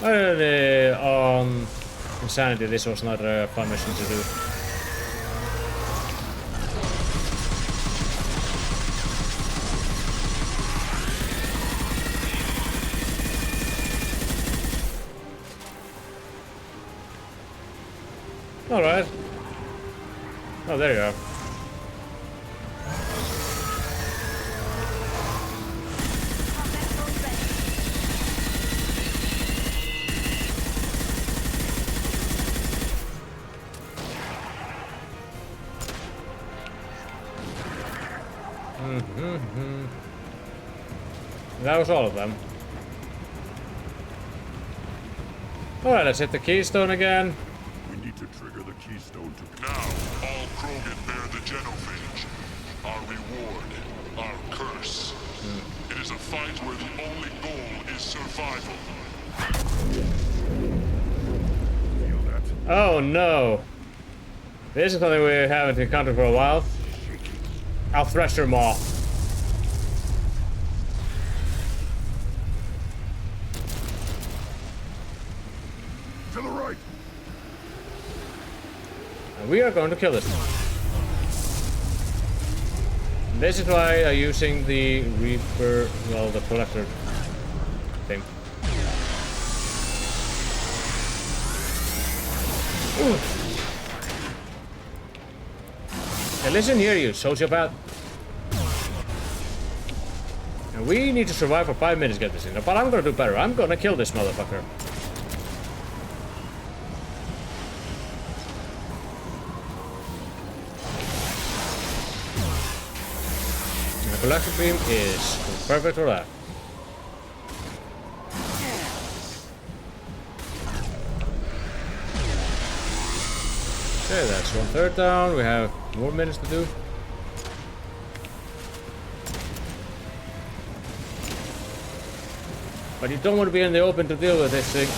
On Insanity, this was not a fun mission to do. Alright. Oh, there you are. That was all of them. Alright, let's hit the keystone again. We need to trigger the keystone to... Now, all Krogan bear the genophage. Our reward, our curse. It is a fight where the survival. Feel that? Oh no! This is something we haven't encountered for a while. Our Thresher Maw. To the right. And we are going to kill this one. This is why I'm using the Reaper, well, the Collector thing. Ooh. Hey, listen here, you sociopath. And we need to survive for 5 minutes to get this in. But I'm gonna do better. I'm gonna kill this motherfucker. The collector beam is perfect for that. Okay, that's 1/3 down. We have more minutes to do. But you don't want to be in the open to deal with this thing.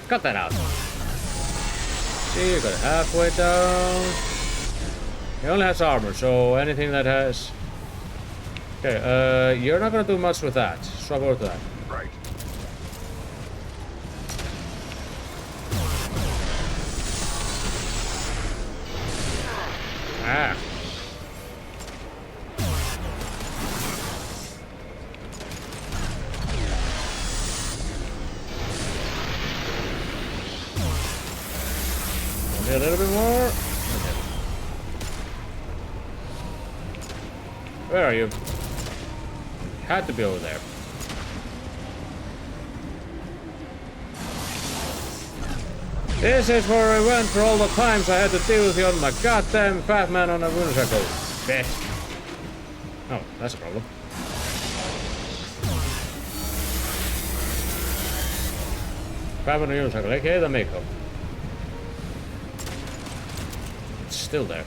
Cut that out. See, you got it halfway down. He only has armor, so anything that has... Okay, you're not gonna do much with that. Swap over to that. Right. Ah. Only a little bit more. Okay. Where are you? Had to be over there. This is where I went for all the times I had to deal with you on my goddamn Batman on a unicycle. Bitch. Oh, that's a problem. Batman on a unicycle, aka the makeup. It's still there.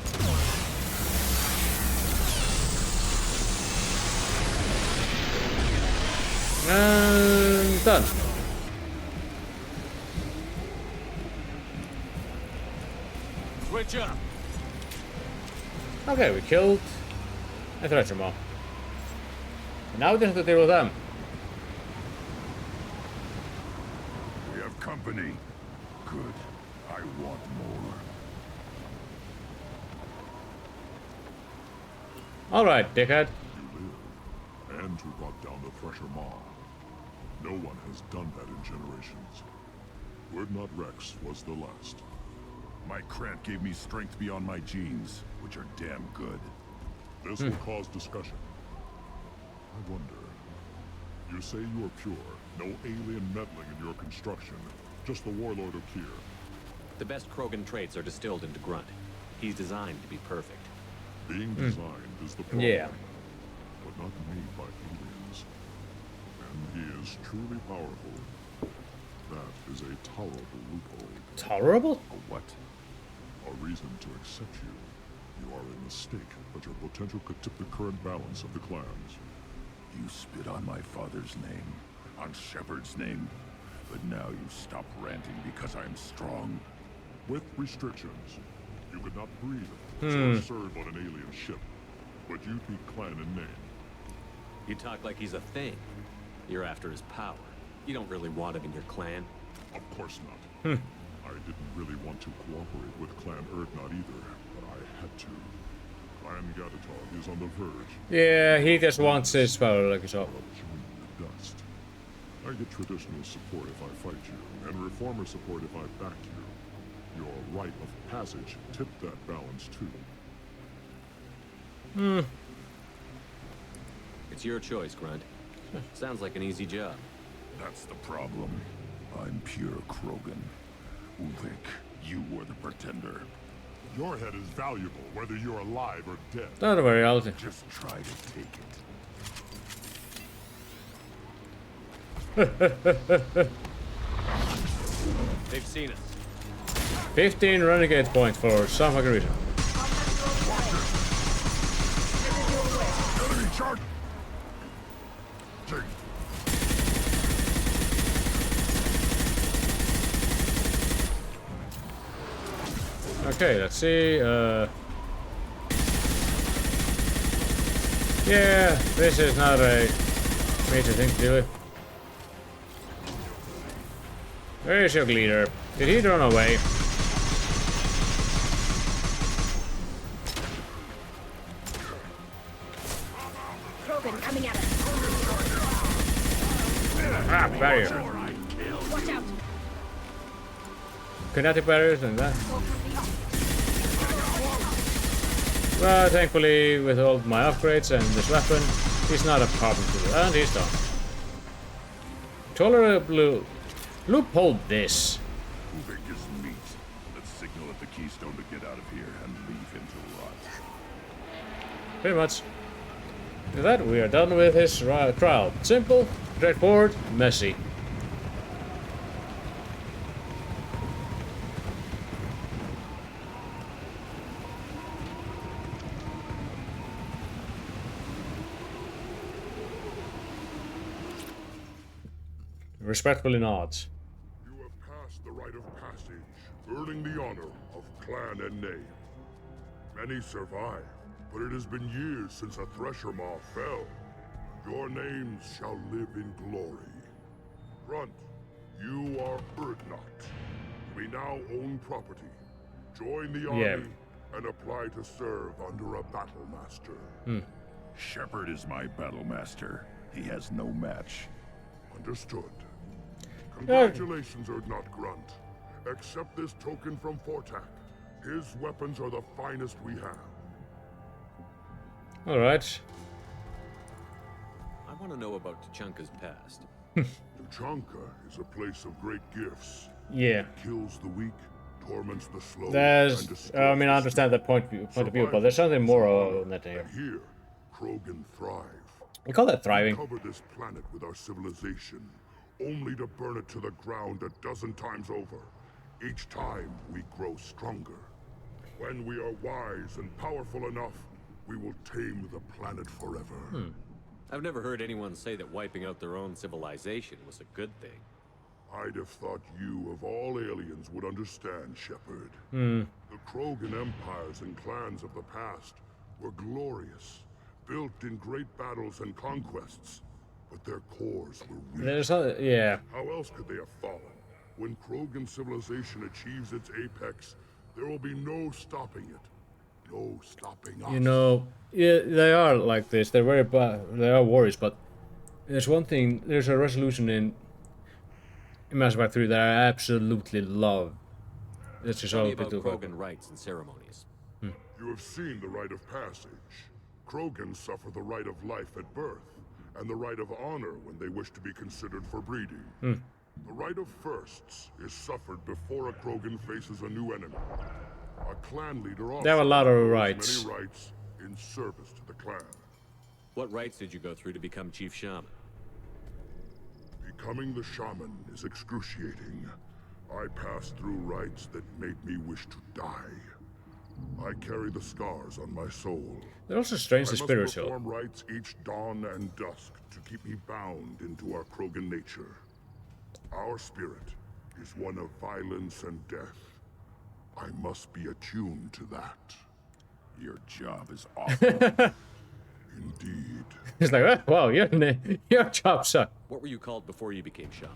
And done. Switch up. Okay, we killed a Thresher Maw. Now we just have to deal with them. We have company. Good. I want more. Alright, dickhead. You live, and to brought down the Thresher Maw. No one has done that in generations. Urdnot Rex was the last. My Krant gave me strength beyond my genes, which are damn good. This will cause discussion. I wonder. You say you are pure, no alien meddling in your construction, just the Warlord Okir. The best Krogan traits are distilled into Grunt. He's designed to be perfect. Being designed is the problem, Yeah. but not made by aliens. And he is truly powerful. That is a tolerable loophole. Tolerable? A what? A reason to accept you. You are a mistake, but your potential could tip the current balance of the clans. You spit on my father's name, on Shepard's name, but now you stop ranting because I'm strong. With restrictions. You could not breathe, or serve on an alien ship, but you'd be clan in name. You talk like he's a thing. You're after his power. You don't really want him in your clan. Of course not. I didn't really want to cooperate with Clan Urdnot either, but I had to. Clan Gatatog is on the verge. Yeah, he just wants his power like he's all. Chewing the dust. I get traditional support if I fight you, and reformer support if I back you. Your rite of passage tipped that balance too. It's your choice, Grunt. Sounds like an easy job. That's the problem. I'm pure Krogan. Ulvik, you were the pretender. Your head is valuable, whether you're alive or dead. Don't worry, I'll... Just try to take it. They've seen us. 15 renegade points for some fucking reason. Charge! Okay, let's see. Yeah, this is not a major thing to do with. Where is your leader? Did he run away? Krogan coming at us. Ah, barrier. Watch out. Kinetic barriers and that. Well, thankfully, with all my upgrades and this weapon, he's not a problem to do. And he's done. Tolerable blue. Loophole this. Uvink is meat. Let's signal at the keystone to get out of here and leave him to rot. Pretty much. With that, we are done with his trial. Simple, straightforward, messy. Respectfully nods. You have passed the rite of passage, earning the honor of clan and name. Many survive, but it has been years since a Thresher Maw fell. Your names shall live in glory. Grunt, you are Urdnot. We now own property. Join the army and apply to serve under a battle master. Shepard is my battle master. He has no match. Understood. Congratulations, Urdnot Grunt. Accept this token from Fortak. His weapons are the finest we have. Alright. I want to know about Tuchanka's past. Tuchanka is a place of great gifts. Yeah. It kills the weak, torments the slow. There's, I mean, I understand that point of view, but there's something more on that here. Here, Krogan thrive. You call that thriving? We cover this planet with our civilization, only to burn it to the ground a dozen times over. Each time, we grow stronger. When we are wise and powerful enough, we will tame the planet forever. I've never heard anyone say that wiping out their own civilization was a good thing. I'd have thought you, of all aliens, would understand, Shepard. The Krogan empires and clans of the past were glorious, built in great battles and conquests, but their cores were weak. There's yeah. How else could they have fallen? When Krogan civilization achieves its apex, there will be no stopping it. No stopping us. You know, yeah, they are like this. They're very bad. They are warriors, but there's one thing. There's a resolution in Mass Effect 3 that I absolutely love. It's just Tell all me a bit about too Krogan rites and ceremonies. You have seen the rite of passage. Krogan suffer the rite of life at birth, and the rite of honor when they wish to be considered for breeding. The rite of firsts is suffered before a Krogan faces a new enemy. A clan leader also They have a lot of knows rights. many rights in service to the clan. What rites did you go through to become Chief Shaman? Becoming the shaman is excruciating. I passed through rites that made me wish to die. I carry the scars on my soul. They're also strangely I must spiritual. perform rites each dawn and dusk to keep me bound into our Krogan nature. Our spirit is one of violence and death. I must be attuned to that. Your job is awful. Indeed. It's like, oh, wow, your job sucks. What were you called before you became Shaman?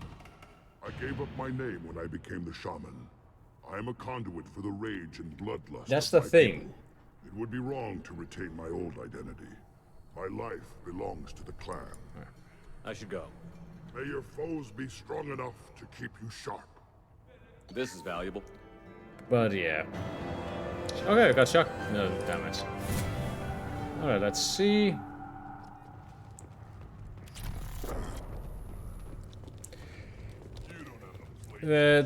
I gave up my name when I became the shaman. I am a conduit for the rage and bloodlust. That's of the my thing. people. It would be wrong to retain my old identity. My life belongs to the clan. I should go. May your foes be strong enough to keep you sharp. This is valuable. But yeah. Okay, I got shocked. No, damn it. Alright, let's see.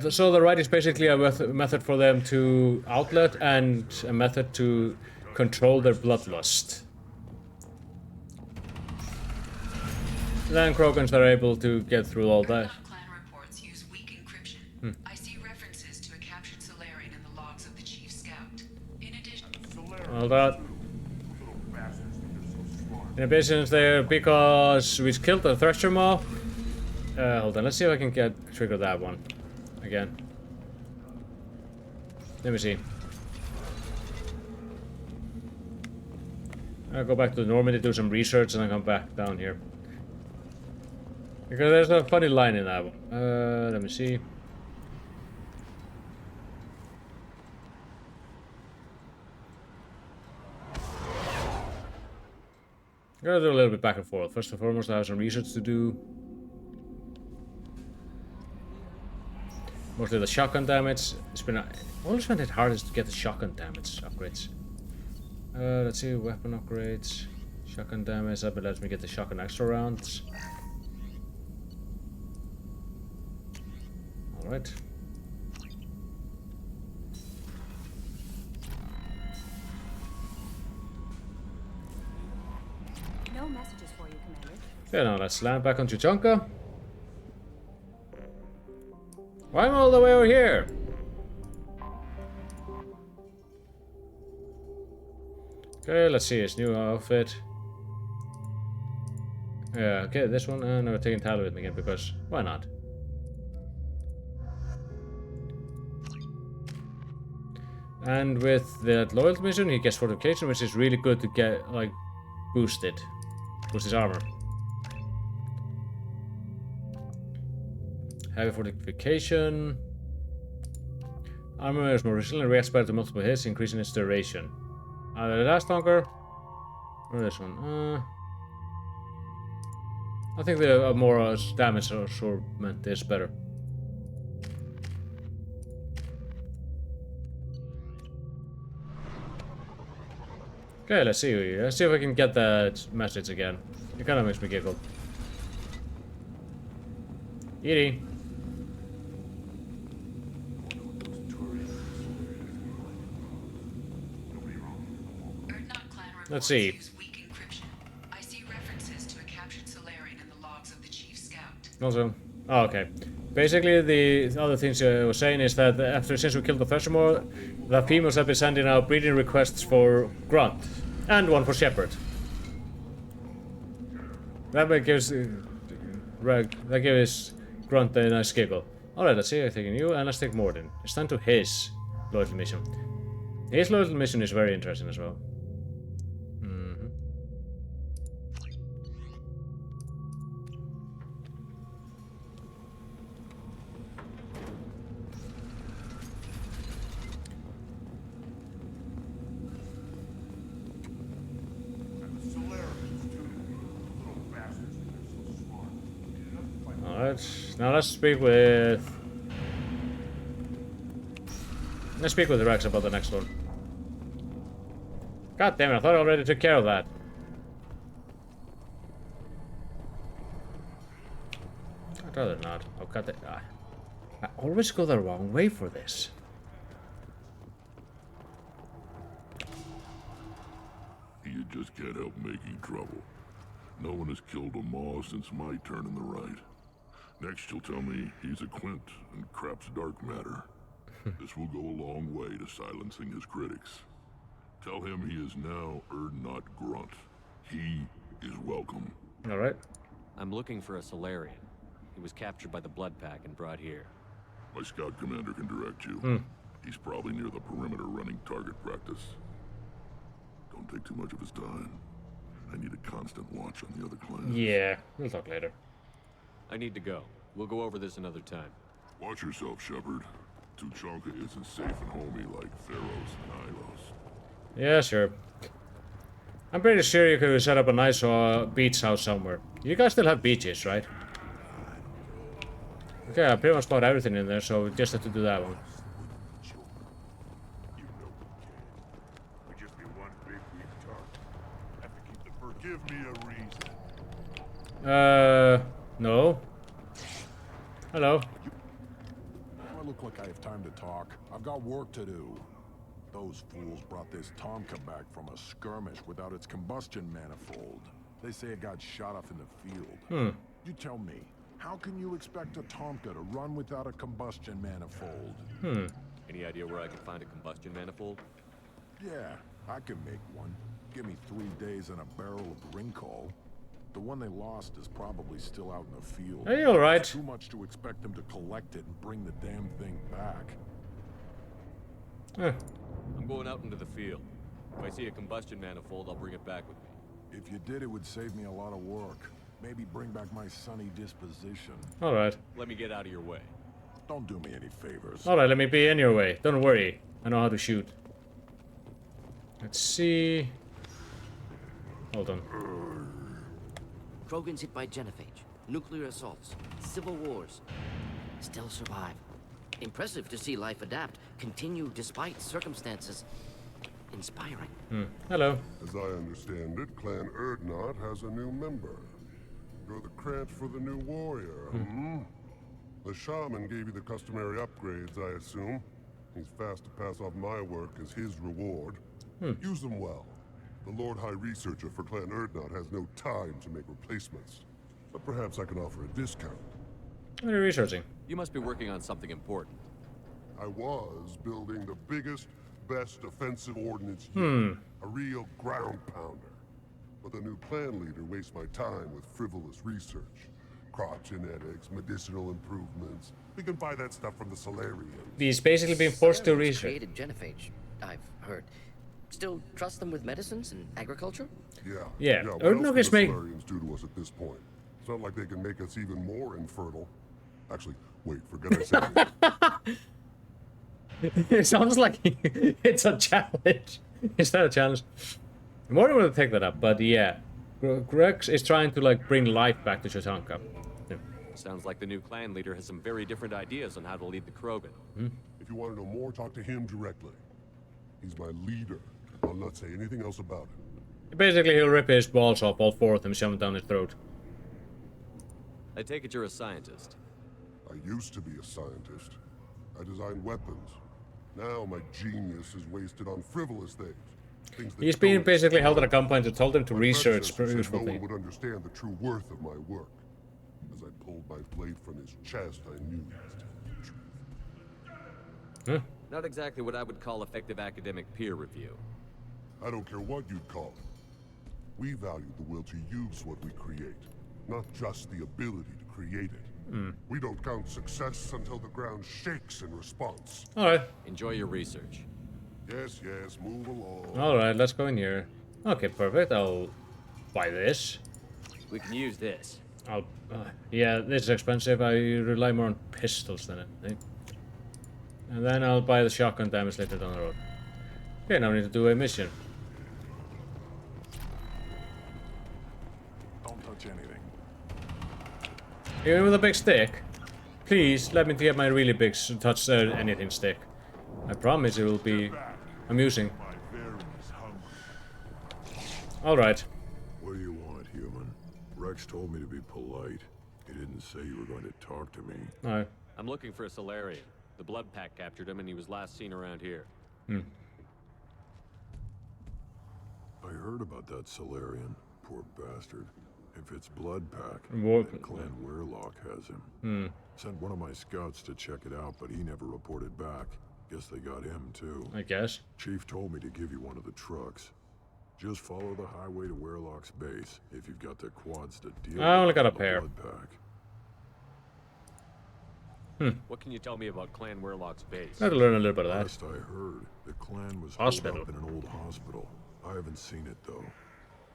So the right is basically a method for them to outlet and a method to control their bloodlust. Then Krogans are able to get through all that. Clan reports use weak encryption. I see references to a captured Solarian in the logs of the Chief Scout. In addition, All that. Inhibitions there because we killed the Thresher Maw. Hold on, let's see if I can trigger that one again. Let me see. I'll go back to Normandy, do some research, and then come back down here. Because there's a funny line in that one. Let me see. Gotta do a little bit back and forth. First and foremost, I have some research to do. Mostly the shotgun damage. It's been always found it hardest to get the shotgun damage upgrades. Let's see, weapon upgrades, shotgun damage. That lets me get the shotgun extra rounds. All right. No messages for you, Commander. Okay, now let's land back on Tuchanka. Why am I all the way over here? Okay, let's see his new outfit. Yeah, okay, this one, and I'm taking Tyler with me again because why not? And with that loyalty mission, he gets fortification, which is really good to get like boosted, boost his armor. Heavy fortification. Armor is more resilient, reacts better to multiple hits, increasing its duration. Either last longer or this one. I think the more damage assortment is better. Okay, let's see. Let's see if I can get that message again. It kind of makes me giggle. Edie. Let's see. Weak encryption. I see references to a captured Solarian in the logs of the Chief Scout. Also, oh, okay. Basically, the other things I was saying is that since we killed the Thresher, the females have been sending out breeding requests for Grunt and one for Shepherd. That gives Grunt a nice giggle. Alright, let's see. I'm taking you, and let's take Morden. It's time to his loyalty mission. His loyalty mission is very interesting as well. Now let's speak with Rex about the next one. God damn it, I thought I already took care of that. I'd rather not. I'll cut it. I always go the wrong way for this. You just can't help making trouble. No one has killed a Maw since my turn in the right. Next, you'll tell me he's a Quint and crap's dark matter. This will go a long way to silencing his critics. Tell him he is now Urdnot Grunt. He is welcome. Alright. I'm looking for a Solarian. He was captured by the Blood Pack and brought here. My scout commander can direct you. He's probably near the perimeter running target practice. Don't take too much of his time. I need a constant watch on the other clans. Yeah, we'll talk later. I need to go. We'll go over this another time. Watch yourself, Shepard. Tuchanka isn't safe and homey like Pharaoh's and Ilos. Yeah, sure. I'm pretty sure you could set up a nice beach house somewhere. You guys still have beaches, right? Okay, I pretty much bought everything in there, so we just have to do that one. Give me a reason. No. Hello. Do I look like I have time to talk? I've got work to do. Those fools brought this Tomka back from a skirmish without its combustion manifold. They say it got shot off in the field. You tell me, how can you expect a Tomka to run without a combustion manifold? Any idea where I can find a combustion manifold? Yeah, I can make one. Give me 3 days and a barrel of Ringcall. The one they lost is probably still out in the field. Are you alright? It's too much to expect them to collect it and bring the damn thing back. I'm going out into the field. If I see a combustion manifold, I'll bring it back with me. If you did, it would save me a lot of work. Maybe bring back my sunny disposition. Alright. Let me get out of your way. Don't do me any favors. Alright, let me be in your way. Don't worry. I know how to shoot. Let's see. Hold on. Krogan's hit by genophage, nuclear assaults, civil wars. Still survive. Impressive to see life adapt, continue despite circumstances. Inspiring. Hello. As I understand it, Clan Erdnot has a new member. You're the Krant for the new warrior, The shaman gave you the customary upgrades, I assume. He's fast to pass off my work as his reward. Use them well. The Lord High Researcher for Clan Erdnot has no time to make replacements. But perhaps I can offer a discount. What are you researching? You must be working on something important. I was building the biggest, best offensive ordnance yet. A real ground pounder. But the new clan leader wastes my time with frivolous research. Crop genetics, medicinal improvements. We can buy that stuff from the Solarians. He's basically been forced to research. Created genophage, I've heard. Still trust them with medicines and agriculture? Yeah. What Erdnot else is can the making. Solarians do to us at this point? It's not like they can make us even more infertile. Actually, wait, forget I said it. It sounds like it's a challenge. Is that a challenge? I'm more going to take that up, but yeah. Grex is trying to like bring life back to Tuchanka. Sounds like the new clan leader has some very different ideas on how to lead the Krogan. If you want to know more, talk to him directly. He's my leader. I'll not say anything else about it. Basically, he'll rip his balls off, all four of them, shove them down his throat. I take it you're a scientist. I used to be a scientist. I designed weapons. Now my genius is wasted on frivolous things that He's being don't basically held at a exist. gunpoint and told him to My research predecessor said no useful one things. would understand the true worth of my work. As I pulled my blade from his chest, I knew he was telling the truth. Not exactly what I would call effective academic peer review. I don't care what you'd call it. We value the will to use what we create, not just the ability to create it. We don't count success until the ground shakes in response. Alright. Enjoy your research. Yes, move along. Alright, let's go in here. Okay, perfect. I'll buy this. We can use this. Yeah, this is expensive. I rely more on pistols than anything. And then I'll buy the shotgun damage later down the road. Okay, now we need to do a mission. Don't touch anything. Even with a big stick, please let me get my really big touch anything stick. I promise it will be amusing. My berries hungry. Alright. What do you want, human? Rex told me to be polite. He didn't say you were going to talk to me. Alright. I'm looking for a Solarian. The Blood Pack captured him and he was last seen around here. I heard about that Solarian. Poor bastard. If it's Blood Pack, War- then Clan Weirlock has him. Sent one of my scouts to check it out, but he never reported back. Guess they got him, too. I guess. Chief told me to give you one of the trucks. Just follow the highway to Weirlock's base, if you've got the quads to deal I only with got a the pair. Blood Pack. What can you tell me about Clan Weirlock's base? I had to learn a little bit of that. Last I heard, the clan was Hospital. holed up in an old hospital. I haven't seen it, though.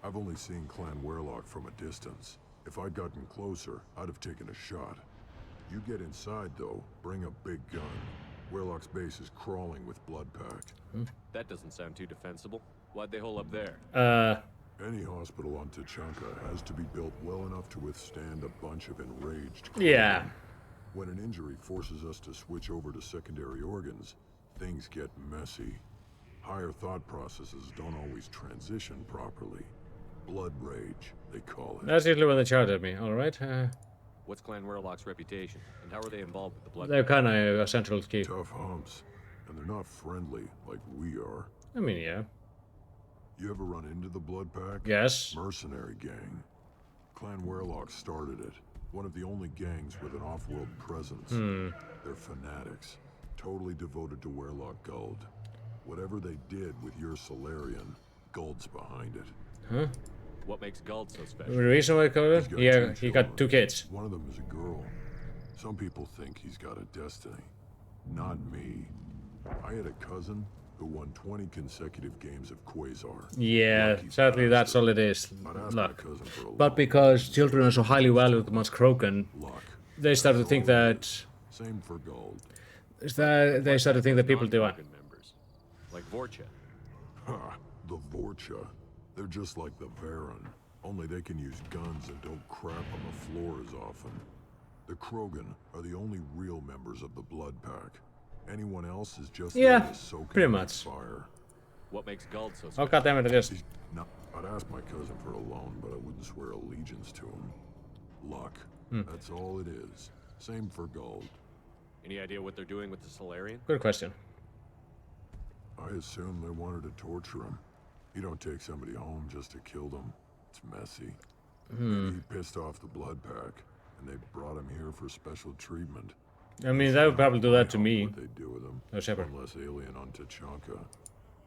I've only seen Clan Weirlock from a distance. If I'd gotten closer, I'd have taken a shot. You get inside, though, bring a big gun. Weirlock's base is crawling with Blood Pack. That doesn't sound too defensible. Why'd they hole up there? Any hospital on Tuchanka has to be built well enough to withstand a bunch of enraged Yeah. When an injury forces us to switch over to secondary organs, things get messy. Higher thought processes don't always transition properly. Blood rage, they call it. That's usually when they charge at me. Alright. What's Clan Weirlock's reputation? And how are they involved with the Blood They're Pack? kind of a central key. Tough humps, and they're not friendly like we are. I mean, yeah. You ever run into the Blood Pack? Yes. Mercenary gang. Clan Weirlock started it. One of the only gangs with an off-world presence. They're fanatics, totally devoted to Weirlock Guld. Whatever they did with your Solarian, Guld's behind it. Huh? What makes Guld so special? The reason why He's got he got 2 kids. One of them is a girl. Some people think he's got a destiny. Not me. I had a cousin who won 20 consecutive games of Quasar. Yeah, Lucky sadly that's bastard. all it is. I'd ask my Luck. cousin for a But loan. because children are so highly valued amongst Krogan, Luck. they start to think that Same for Guld. they start to think that people do it. Non-Krogan members, like Vorcha. Ha! The Vorcha. They're just like the Varen. Only they can use guns and don't crap on the floor as often. The Krogan are the only real members of the Blood Pack. Anyone else is just Yeah, there to soak pretty in much. fire. What makes Guld so special? Oh goddammit, it is. No, I'd ask my cousin for a loan, but I wouldn't swear allegiance to him. Luck. That's all it is. Same for Guld. Any idea what they're doing with the Solarian? Good question. I assume they wanted to torture him. You don't take somebody home just to kill them. It's messy. Maybe he pissed off the Blood Pack, and they brought him here for special treatment. I mean, they would probably do that to me. What they do with him? No, Shepard. One less alien on Tuchanka.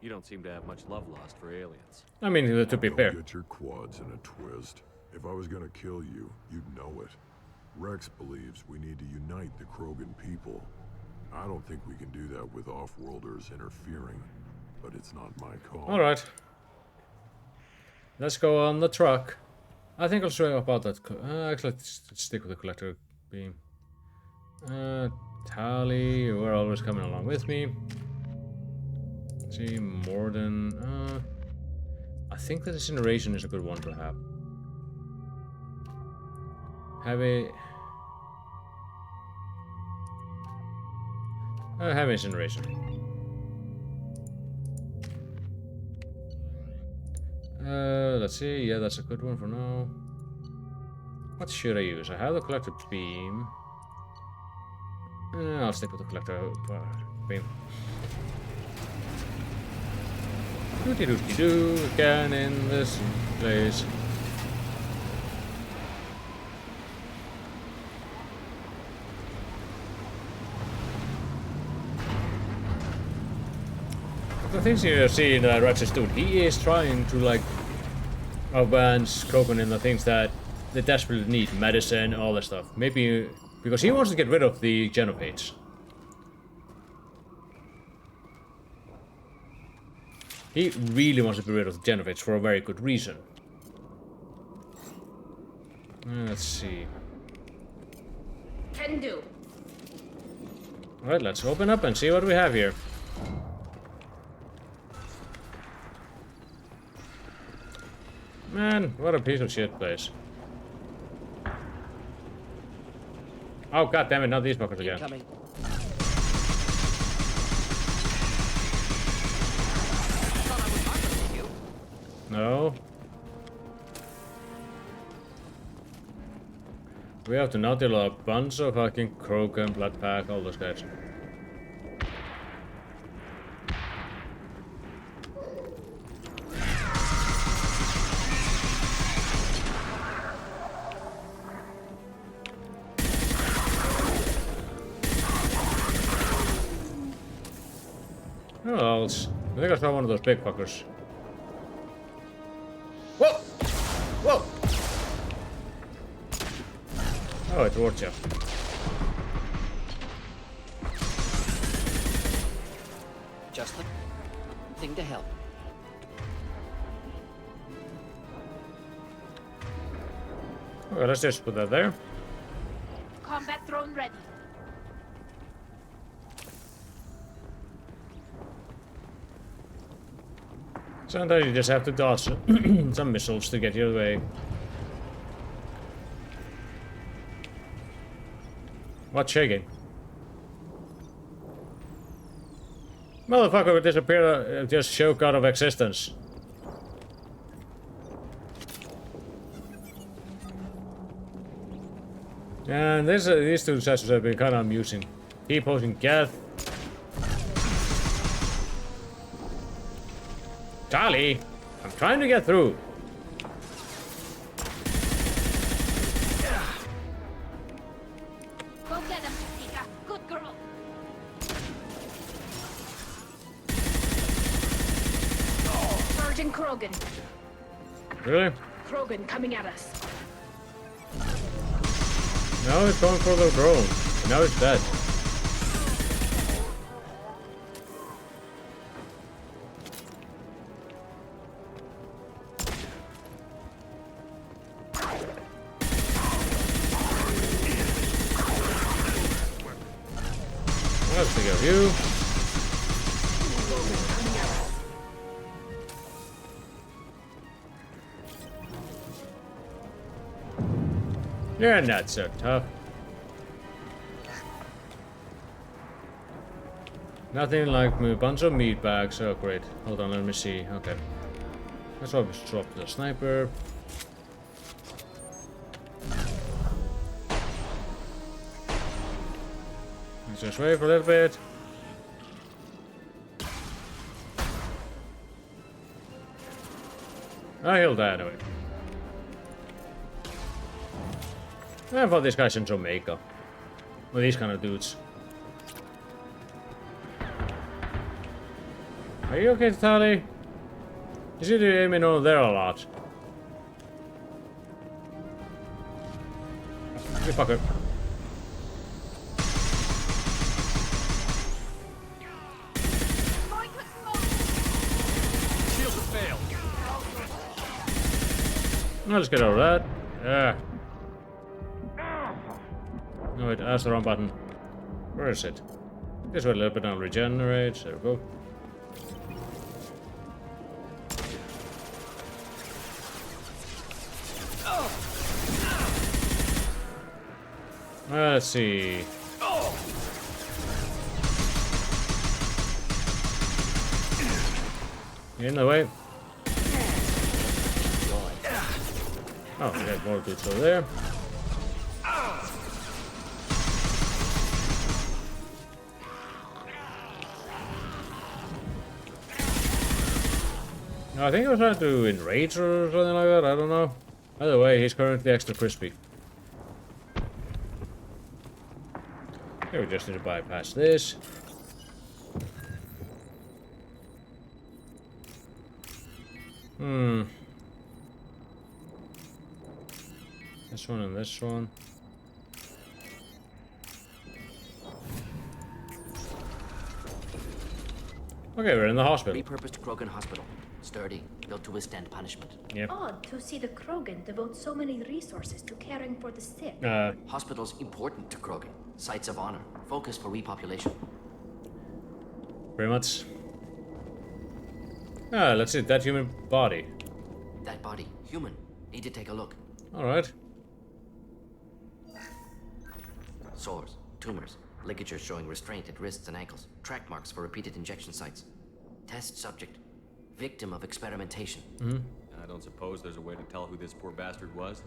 You don't seem to have much love lost for aliens. I mean, to be fair. Don't get your quads in a twist. If I was gonna kill you, you'd know it. Rex believes we need to unite the Krogan people. I don't think we can do that with off-worlders interfering, but it's not my call. Alright. Let's go on the truck. I think I'll show you about that. Actually, let's stick with the collector beam. Tally, you are always coming along with me. Let's see, Morden. I think that incineration is a good one to have. Heavy incineration. Let's see. Yeah, that's a good one for now. What should I use? I have the collector beam. I'll stick with the collector beam. Doody doody doo again in this place. The things you see in Ratchet's dude, he is trying to like advance Krogan in the things that they desperately need, medicine, all that stuff. Maybe because he wants to get rid of the Genophage. He really wants to get rid of the Genophage for a very good reason. Let's see. Can do. Alright, let's open up and see what we have here. Man, what a piece of shit place. Oh god damn it, not these fuckers again. Incoming. No. We have to now deal with a bunch of fucking Krogan, Blood Pack, all those guys. Oh, I think I saw one of those big fuckers. Whoa! Whoa! Oh, it's Vorcha. Just the thing to help. Okay, let's just put that there. Combat drone ready. Sometimes you just have to dodge some missiles to get your way. What's shaking? Motherfucker would disappear, just choke out of existence. And these two sessions have been kind of amusing. He posing Geth. Charlie, I'm trying to get through. Go get him, Tuchanka. Good girl. Spotting Krogan. Really? Krogan coming at us. Now he's going for the drone. Now he's dead. Let's take care of you. You're not so tough. Nothing like a bunch of meat bags. Oh great. Hold on, let me see. Okay. Let's always drop the sniper. Let's just wait for a little bit. Oh, he'll die anyway. I thought these guys in Jamaica. Well, these kind of dudes. Are you okay, Tali? You seem to be aiming over there a lot. You fucker. Shields have failed. I'll just get over that. Yeah. No, wait, that's the wrong button. Where is it? Just wait a little bit and I'll regenerate. There we go. Let's see. In the way. Oh, we got more dudes over there. I think I was trying to enrage or something like that, I don't know. Either way, he's currently extra crispy. Here we just need to bypass this. This one and this one. Okay, we're in the hospital. Repurposed Krogan hospital. Sturdy, built to withstand punishment. Yep. Odd to see the Krogan devote so many resources to caring for the sick. Hospitals important to Krogan. Sites of honor. Focus for repopulation. Very much. Ah, let's see, that human body. That body, human. Need to take a look. Alright. Sores, tumors, ligatures showing restraint at wrists and ankles, track marks for repeated injection sites. Test subject. Victim of experimentation. I don't suppose there's a way to tell who this poor bastard was?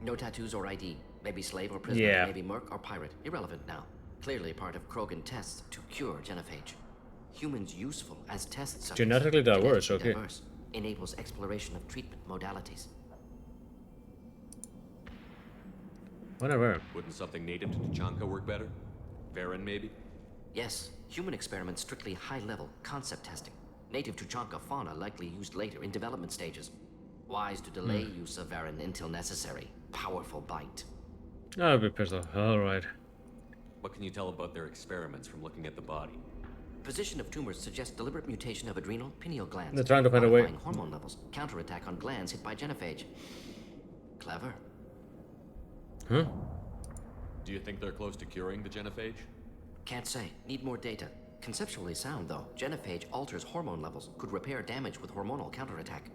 No tattoos or ID. Maybe slave or prisoner. Yeah. Maybe merc or pirate. Irrelevant now. Clearly part of Krogan tests to cure genophage. Humans useful as test subjects. Genetically diverse, Genetically okay. diverse. Enables exploration of treatment modalities. Whatever. Wouldn't something native to Tuchanka work better? Varen, maybe? Yes, human experiments strictly high-level concept testing. Native Tuchanka fauna likely used later in development stages. Wise to delay use of Varen until necessary. Powerful bite. I'll be pissed off. Alright. What can you tell about their experiments from looking at the body? Position of tumors suggests deliberate mutation of adrenal pineal glands. They're trying to find a way. Modifying hormone levels. Counterattack on glands hit by genophage. Clever. Huh? Do you think they're close to curing the genophage? Can't say. Need more data. Conceptually sound, though. Genophage alters hormone levels. Could repair damage with hormonal counterattack.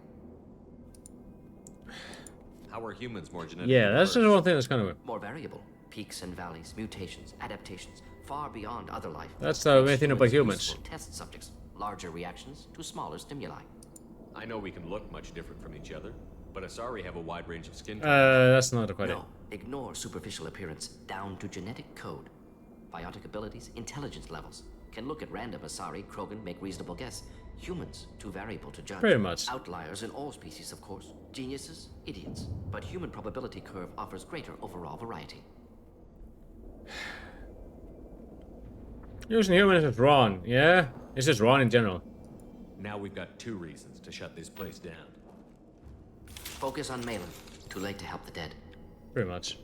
How are humans more genetically Yeah, that's diverse? just one thing that's kind of weird. More variable. Peaks and valleys, mutations, adaptations, far beyond other life. That's the main thing about humans. Useful test subjects. Larger reactions to smaller stimuli. I know we can look much different from each other, but Asari have a wide range of skin That's not quite it. No, ignore superficial appearance, down to genetic code. Biotic abilities, intelligence levels. Can look at random Asari, Krogan, make reasonable guess. Humans, too variable to judge. Pretty much. Outliers in all species, of course. Geniuses, idiots. But human probability curve offers greater overall variety. Using humans is wrong, yeah? It's just wrong in general. Now we've got 2 reasons to shut this place down. Focus on Malin. Too late to help the dead. Pretty much.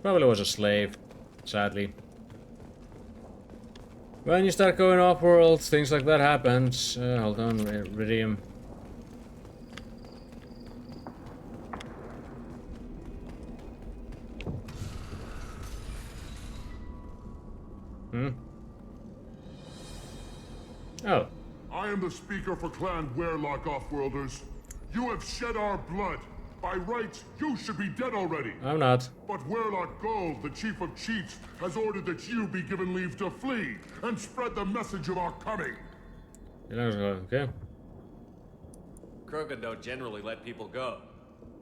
Probably was a slave, sadly. When you start going off-world, things like that happens. Hold on, Iridium. Oh. I am the speaker for Clan Werlock, Offworlders. You have shed our blood. By rights, you should be dead already. I'm not. But Werlock Gold, the Chief of Chiefs, has ordered that you be given leave to flee and spread the message of our coming. Okay. Krogan don't generally let people go.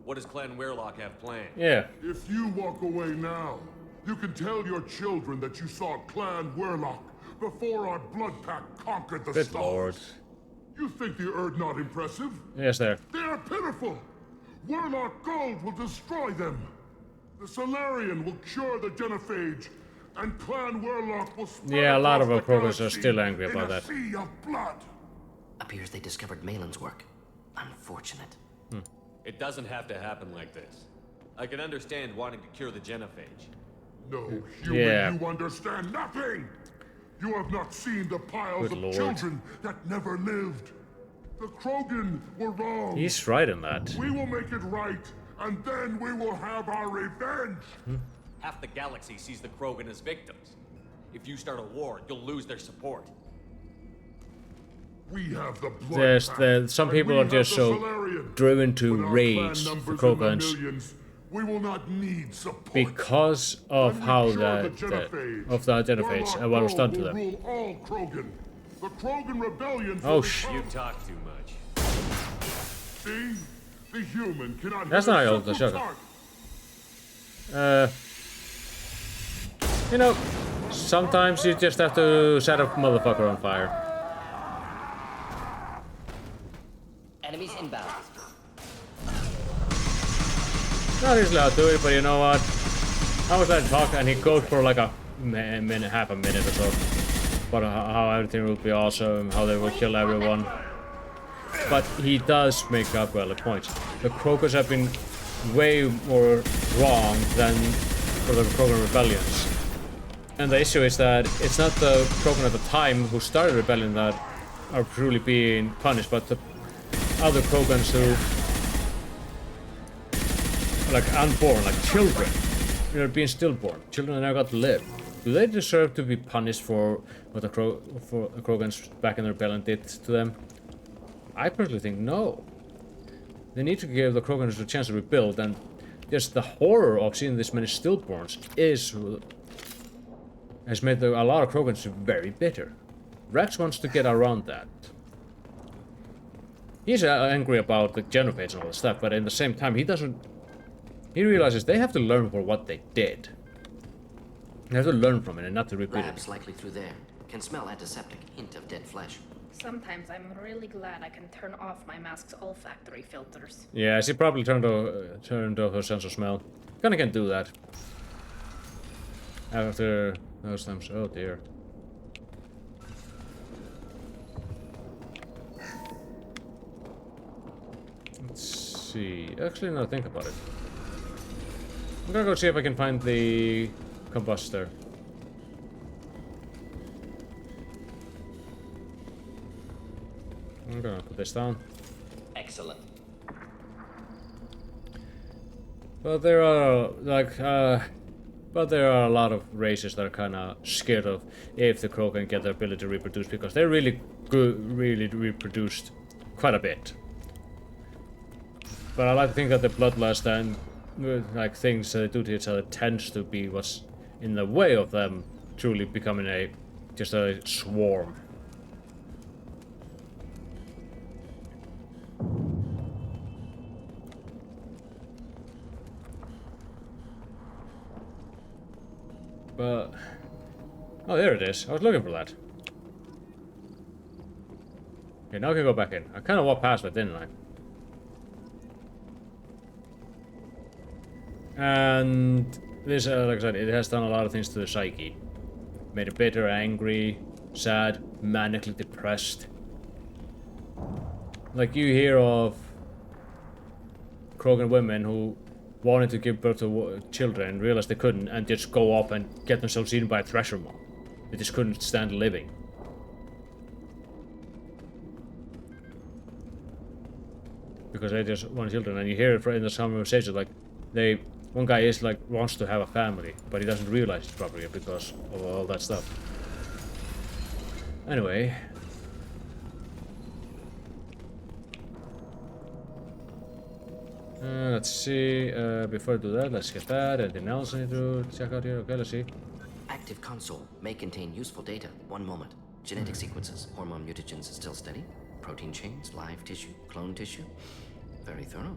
What does Clan Werlock have planned? Yeah. If you walk away now, you can tell your children that you saw Clan Werlock before our blood pack conquered the Good stars. lord. You think the Erd not impressive? Yes, there. They are pitiful. Werlock Gold will destroy them. The Solarian will cure the genophage, and Clan Werlock will spread Yeah, a lot of our across the progress are still angry galaxy about in a that. sea of blood. Appears they discovered Malin's work. Unfortunate. It doesn't have to happen like this. I can understand wanting to cure the genophage. No, human, Yeah. you understand nothing. You have not seen the piles Good of lord. children that never lived. The Krogan were wrong. He's right in that. We will make it right, and then we will have our revenge. Half the galaxy sees the Krogan as victims. If you start a war, you'll lose their support. We have the blood There's pact, some and people we are have just the so Solarian. driven to With our rage clan for numbers in the Krogans millions, we will not need support. because of When we how cure that the genophage, of the genophage Werlock and what was Gold done to will them. rule all Krogan. The Krogan rebellion. Oh, will shit. You become- talk too much. See, the human cannot. That's hit a not how the simple shotgun. target. You know, sometimes you just have to set a motherfucker on fire. Enemies inbound. Not easily how to do it, but you know what? I was letting talk and he goes for like a minute, half a minute or so. But how everything will be awesome, how they will kill everyone. But he does make up valid points. The Krogans have been way more wrong than for the Krogan rebellions. And the issue is that it's not the Krogan at the time who started rebellion that are truly being punished, but the other Krogans who are like unborn, like children. They're being stillborn. Children that never got to live. Do they deserve to be punished for what the Krogans back in the rebellion did to them? I personally think no. They need to give the Krogans a chance to rebuild, and just the horror of seeing this many stillborns has made a lot of Krogans very bitter. Rex wants to get around that. He's angry about the genophage and all that stuff, but at the same time, he realizes they have to learn for what they did. They have to learn from it and not to repeat Labs it. likely through there. Can smell antiseptic. Hint of dead flesh. Sometimes I'm really glad I can turn off my mask's olfactory filters. Yeah, she probably turned off her sense of smell. Kinda can't do that. After those times, oh dear. Let's see. Actually, now think about it. I'm gonna go see if I can find the combustor. I'm gonna put this down. Excellent. But there are but there are a lot of races that are kind of scared of if the crow can get the ability to reproduce, because they're really good, really reproduced quite a bit. But I like to think that the bloodlust and like things that they do to each other tends to be what's in the way of them truly becoming just a swarm. But oh, there it is. I was looking for that. Okay, now I can go back in. I kind of walked past it, didn't I? And this, like I said, it has done a lot of things to the psyche. Made it bitter, angry, sad, manically depressed. like you hear of Krogan women who wanted to give birth to children, realized they couldn't, and just go up and get themselves eaten by a thresher mob. They just couldn't stand living. Because they just want children, and you hear it in the conversation, like one guy is like wants to have a family, but he doesn't realize it properly because of all that stuff. Anyway. Let's see, before I do that, let's get that. Anything else I need to check out here? Okay, let's see. Active console may contain useful data. One moment. Genetic sequences, hormone mutagens still steady. Protein chains, live tissue, clone tissue. Very thorough.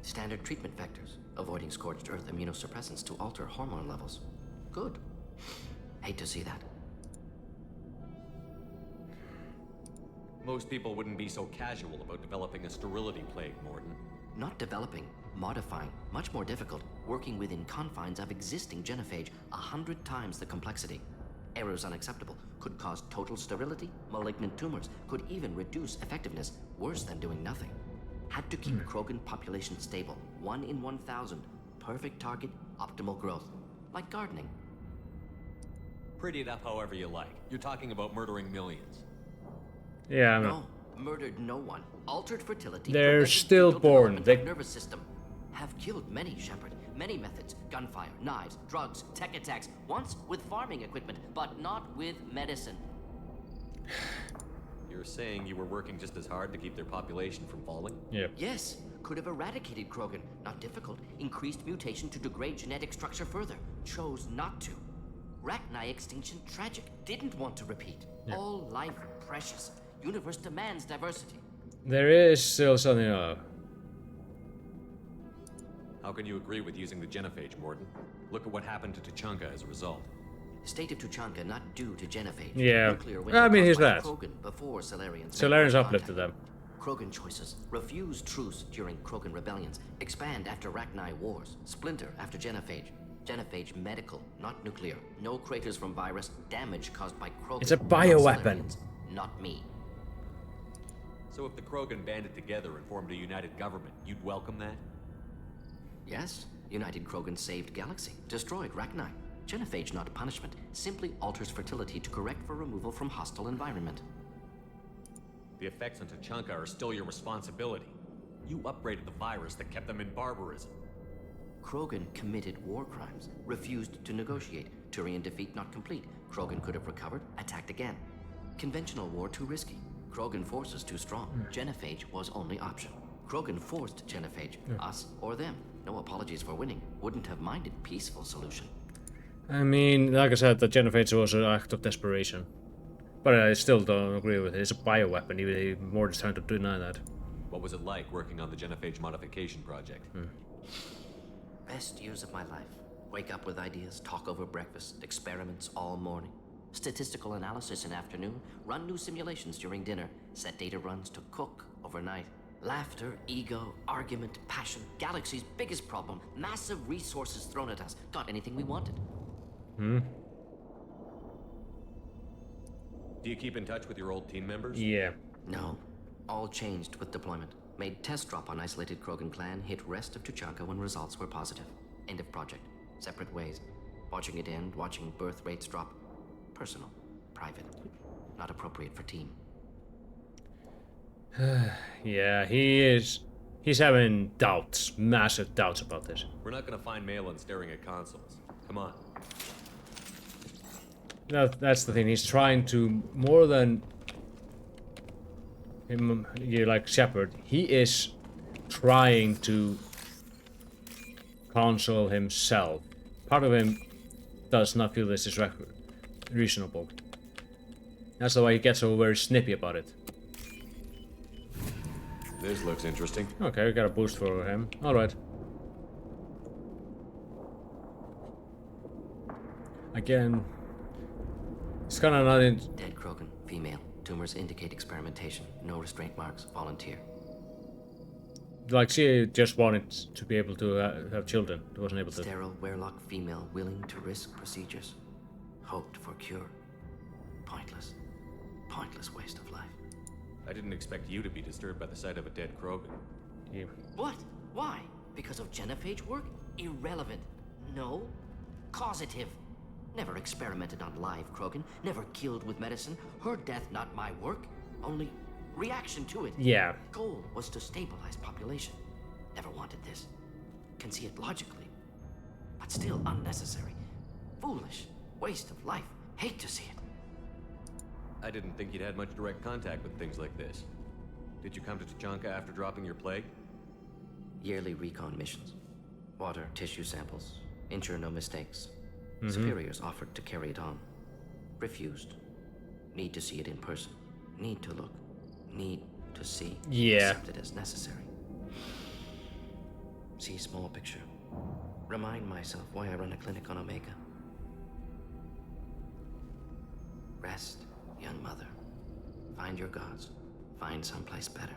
Standard treatment vectors, avoiding scorched earth immunosuppressants to alter hormone levels. Good. Hate to see that. Most people wouldn't be so casual about developing a sterility plague, Morden. Not developing, modifying, much more difficult, working within confines of existing genophage, 100 times the complexity. Errors unacceptable, could cause total sterility, malignant tumors, could even reduce effectiveness, worse than doing nothing. Had to keep Krogan population stable, 1 in 1,000, perfect target, optimal growth, like gardening. Pretty it up however you like. You're talking about murdering millions. Yeah, No, murdered no one. Altered fertility. They're prevented stillborn. fetal They development of nervous system. Have killed many, Shepard. Many methods. Gunfire, knives, drugs, tech attacks. Once with farming equipment, but not with medicine. You're saying you were working just as hard to keep their population from falling? Yep. Yes, could have eradicated Krogan. Not difficult. Increased mutation to degrade genetic structure further. Chose not to. Rachni extinction tragic. Didn't want to repeat. Yep. All life precious. Universe demands diversity. There is still something How can you agree with using the genophage, Morden? Look at what happened to Tuchanka as a result. State of Tuchanka not due to genophage. Yeah. Nuclear winter I mean, here's caused by that. Krogan before Solarians. Solarians uplifted them. Krogan choices. Refuse truce during Krogan rebellions. Expand after Rachni wars. Splinter after genophage. Genophage medical, not nuclear. No craters from virus. Damage caused by Krogan. It's a not bioweapon. Solarians. Not me. So if the Krogan banded together and formed a united government, you'd welcome that? Yes. United Krogan saved Galaxy. Destroyed Rachni. Genophage not punishment. Simply alters fertility to correct for removal from hostile environment. The effects on Tuchanka are still your responsibility. You upgraded the virus that kept them in barbarism. Krogan committed war crimes. Refused to negotiate. Turian defeat not complete. Krogan could have recovered, attacked again. Conventional war too risky. Krogan forces too strong. Genophage was only option. Krogan forced genophage. Us or them. No apologies for winning. Wouldn't have minded peaceful solution. I mean, like I said, the genophage was an act of desperation. But I still don't agree with it. It's a bioweapon, even more just trying to deny that. What was it like working on the genophage modification project? Best years of my life. Wake up with ideas, talk over breakfast, experiments all morning. Statistical analysis in afternoon, run new simulations during dinner, set data runs to cook overnight. Laughter, ego, argument, passion, Galaxy's biggest problem, massive resources thrown at us. Got anything we wanted. Do you keep in touch with your old team members? Yeah. No. All changed with deployment. Made test drop on isolated Krogan clan, hit rest of Tuchanka when results were positive. End of project. Separate ways. Watching it end, watching birth rates drop. Personal. Private. Not appropriate for team. Yeah, he's having doubts, massive doubts about this. We're not gonna find Malin staring at consoles. Come on. That's the thing, he's trying to, more than him, like Shepard, he is trying to console himself. Part of him does not feel this is reasonable. That's why he gets so very snippy about it. This looks interesting. Okay, we got a boost for him. Alright. Again, it's kind of not in... Dead Krogan, female. Tumors indicate experimentation. No restraint marks. Volunteer. Like, she just wanted to be able to have children. She wasn't able to. Sterile, werelock female, willing to risk procedures. Hoped for cure. Pointless. Pointless waste of life. I didn't expect you to be disturbed by the sight of a dead Krogan. Yeah. What? Why? Because of genophage work? Irrelevant. No. Causative. Never experimented on live Krogan. Never killed with medicine. Her death, not my work. Only reaction to it. Yeah. Goal was to stabilize population. Never wanted this. Can see it logically. But still unnecessary. Foolish. Waste of life. Hate to see it. I didn't think you'd had much direct contact with things like this. Did you come to Tuchanka after dropping your plague? Yearly recon missions. Water, tissue samples. Ensure no mistakes. Superiors offered to carry it on. Refused. Need to see it in person. Need to look. Need to see. Yeah. Accept it as necessary. See small picture. Remind myself why I run a clinic on Omega. Rest, young mother. Find your gods. Find someplace better.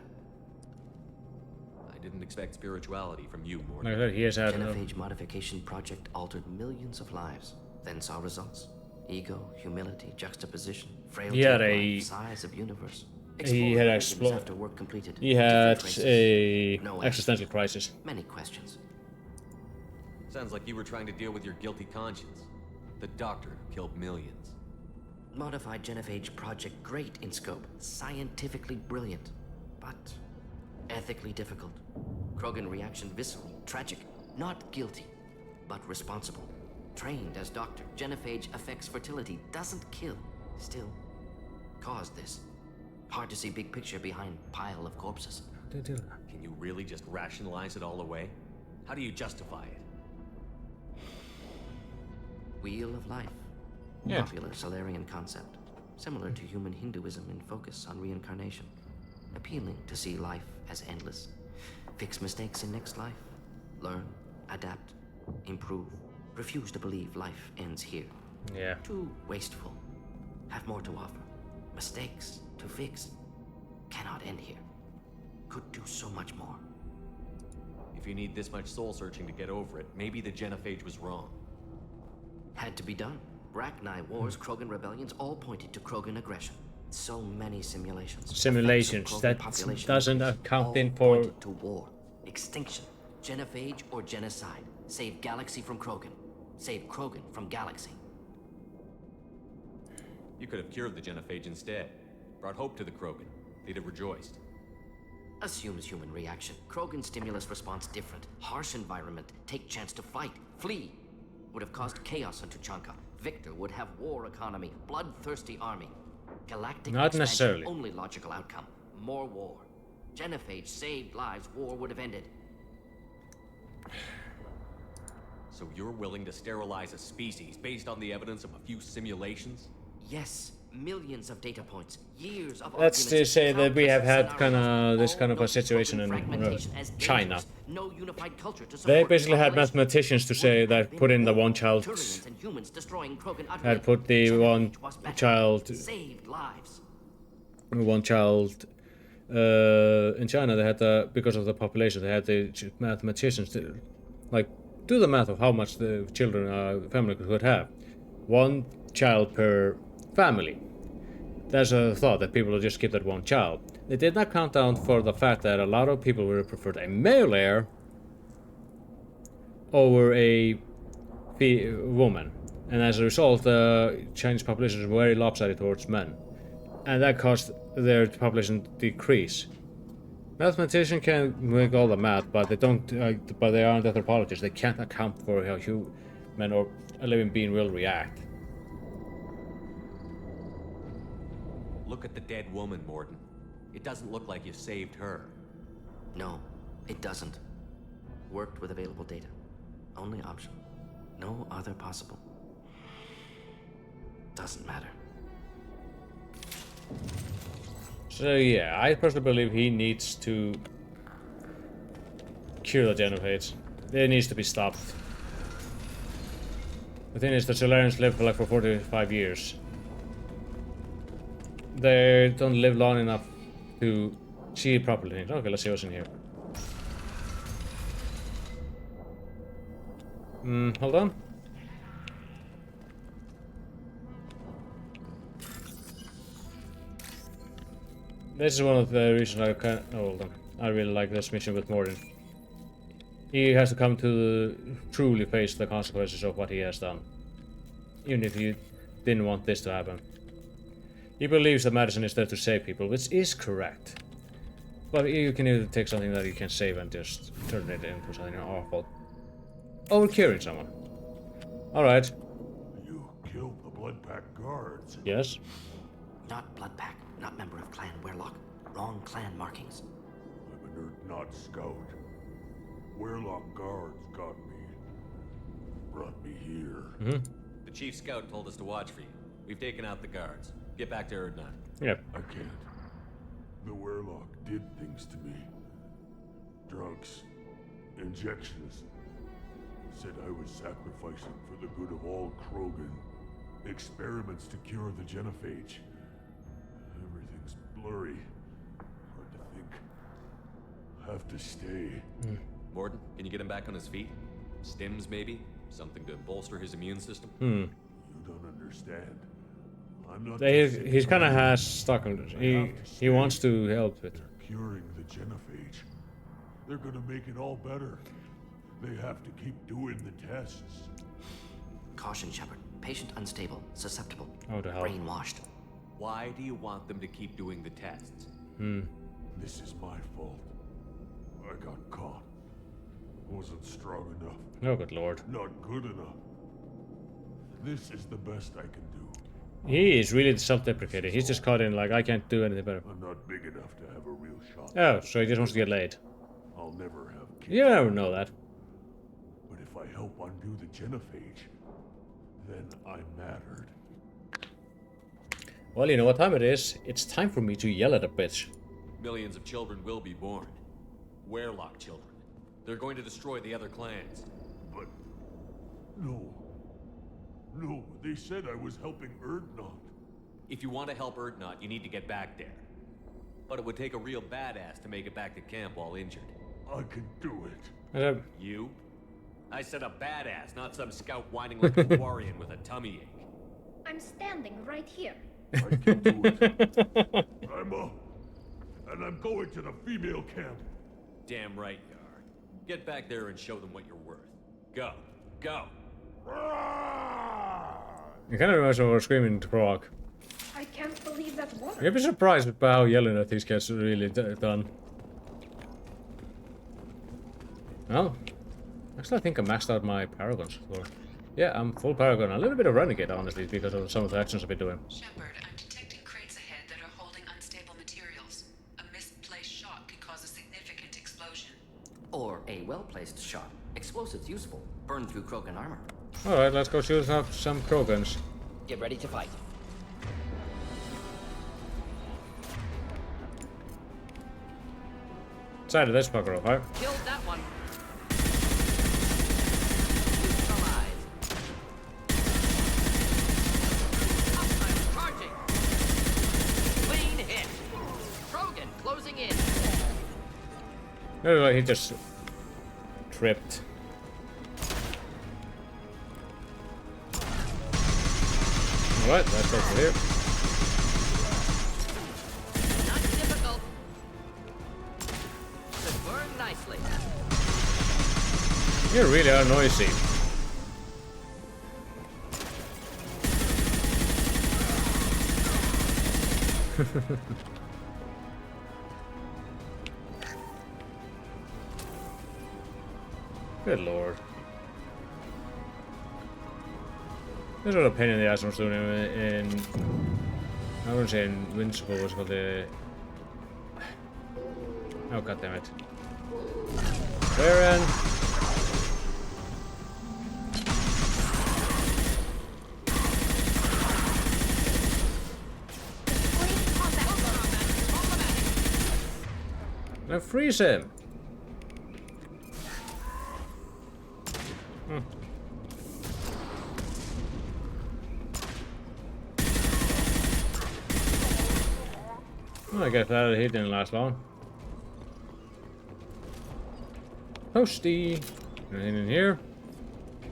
I didn't expect spirituality from you, Morty. Like I said, he has had Genophage modification project altered millions of lives. Then saw results. Ego, humility, juxtaposition, frailty, He had of a- life, size of universe. he had Explore after work completed. he had Different races. a No existential crisis. Many questions. Sounds like you were trying to deal with your guilty conscience. The doctor who killed millions. Modified genophage project great in scope. Scientifically brilliant. But ethically difficult. Krogan reaction visceral, tragic. Not guilty, but responsible. Trained as doctor. Genophage affects fertility. Doesn't kill. Still caused this. Hard to see big picture behind pile of corpses. Can you really just rationalize it all away? How do you justify it? Wheel of life. Yeah. Popular Solarian concept. Similar to human Hinduism in focus on reincarnation. Appealing to see life as endless. Fix mistakes in next life. Learn, adapt, improve. Refuse to believe life ends here. Yeah. Too wasteful. Have more to offer. Mistakes to fix. Cannot end here. Could do so much more. If you need this much soul searching to get over it, maybe the genophage was wrong. Had to be done. Bracknai wars, Krogan rebellions, all pointed to Krogan aggression. So many simulations. Simulations. Effects of That Krogan population doesn't increase, account all in for- pointed to war, extinction, genophage or genocide. Save galaxy from Krogan. Save Krogan from galaxy. You could have cured the genophage instead. Brought hope to the Krogan. They'd have rejoiced. Assumes human reaction. Krogan stimulus response different. Harsh environment. Take chance to fight. Flee. Would have caused chaos on Tuchanka. Victor would have war economy. Bloodthirsty army. Galactic Not expansion, necessarily. Only logical outcome. More war. Genophage saved lives. War would have ended. So you're willing to sterilize a species based on the evidence of a few simulations? Yes. Millions of data points. Years of Let's arguments, say that we have had countless kind of this scenarios, kind of a all situation in fragmentation as China. dangerous. No unified culture to They support basically had population. mathematicians to say that put in the one child, Turians and humans destroying Krogan utterly. had put the one Genophage was better. child, Saved lives. one child in China. They had because of the population, they had the mathematicians to like do the math of how much the children family could have. One child per family. There's a thought that people will just keep that one child. They did not count down for the fact that a lot of people would have preferred a male heir over a woman. And as a result, the Chinese population is very lopsided towards men. And that caused their population to decrease. Mathematicians can make all the math, but they don't. But they aren't anthropologists. They can't account for how human or a living being will react. Look at the dead woman, Morden. It doesn't look like you saved her. No, it doesn't. Worked with available data. Only option. No other possible. Doesn't matter. So yeah, I personally believe he needs to cure the genophage. It needs to be stopped. The thing is, the Solarians live for like 45 years. They don't live long enough to see properly. Okay, let's see what's in here. Hold on. This is one of the reasons I really like this mission with Morden. He has to come to truly face the consequences of what he has done. Even if he didn't want this to happen. He believes that Madison is there to save people, which is correct. But you can either take something that you can save and just turn it into something awful. Or curing someone. Alright. You killed the Bloodpack guards. Yes. Not Bloodpack, not member of Clan Werlock. Wrong clan markings. I'm an Urdnot scout. Werlock guards got me. Brought me here. The chief scout told us to watch for you. We've taken out the guards. Get back to Urdnot. Yep. I can't. The Werlock did things to me. Drugs. Injections. Said I was sacrificing for the good of all Krogan. Experiments to cure the genophage. Everything's blurry. Hard to think. Have to stay. Morden, can you get him back on his feet? Stims, maybe? Something to bolster his immune system? You don't understand. I'm not He's kind of has stuck on it. He wants to help it. They're curing the genophage. They're gonna make it all better. They have to keep doing the tests. Caution, Shepard. Patient unstable, susceptible, Oh, the hell. brainwashed. Why do you want them to keep doing the tests? This is my fault. I got caught. Wasn't strong enough. Oh, good lord. Not good enough. This is the best I can do. He is really self-deprecating. He's just caught in like, I can't do anything better. I'm not big enough to have a real shot. Oh, so he just wants to get laid. I'll never have kids. You never know that. But if I help undo the genophage, then I'm mattered. Well, you know what time it is. It's time for me to yell at a bitch. Millions of children will be born. Werlock children. They're going to destroy the other clans. But... No. No, they said I was helping Urdnot. If you want to help Urdnot, you need to get back there. But it would take a real badass to make it back to camp while injured. I can do it. You? I said a badass, not some scout whining like a Quarian with a tummy ache. I'm standing right here. I can do it. I'm up. And I'm going to the female camp. Damn right you are. Get back there and show them what you're worth. Go. Go. You kind of reminds me of screaming to Croak. I can't believe that worked. You'd be surprised by how yelling at these gets really done. Well, actually I think I maxed out my Paragons. So, yeah, I'm full Paragon. A little bit of Renegade, honestly, because of some of the actions I've been doing. Shepard, I'm detecting crates ahead that are holding unstable materials. A misplaced shot could cause a significant explosion. Or a well-placed shot. Explosives useful. Burn through Krogan armor. Alright, let's go shoot up some Krogans. Get ready to fight. Side of this fucker, okay? Killed that one. I'm charging. Clean hit. Krogan closing in. No, he just tripped. Alright, let's go for here. Not difficult. Should burn nicely. You really are noisy. Good lord. This was a pain in the ass I was doing in I wouldn't say Invincible, what's it called the... Oh god damn it. Baron! Now freeze him! Well, I guess that hit didn't last long. Toasty! Anything in here?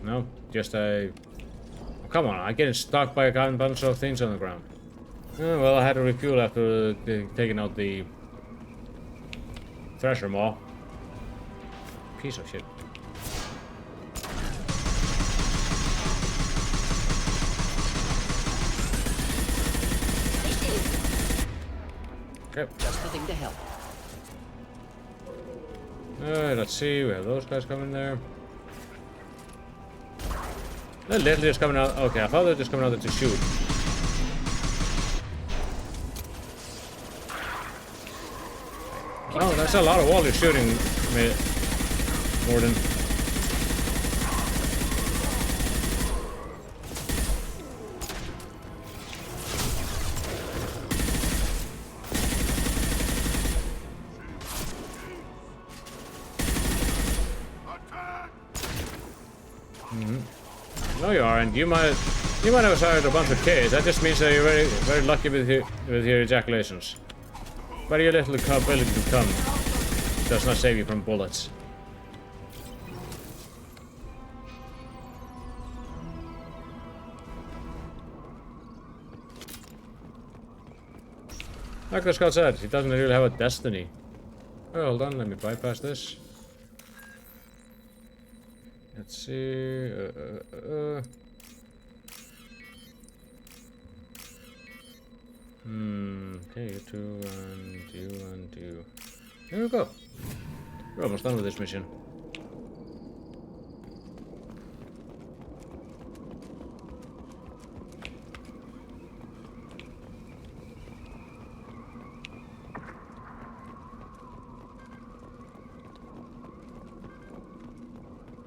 No, just a... Oh, come on, I'm getting stuck by a bunch of things on the ground. Oh, well, I had to refuel after taking out the Thresher Maw. Piece of shit. Okay. Just the thing to help. Alright, let's see. We have those guys coming there. They're literally just coming out. Okay, I thought they were just coming out there to shoot. Oh, that's a lot of wall you're shooting, Morden. No, you aren't. You might have fired a bunch of Ks. That just means that you're very lucky with your ejaculations. But your little ability to come does not save you from bullets. Like the Scout said, he doesn't really have a destiny. Oh, hold on, let me bypass this. Let's see. Okay, you two and you and you. There we go. We're almost done with this mission.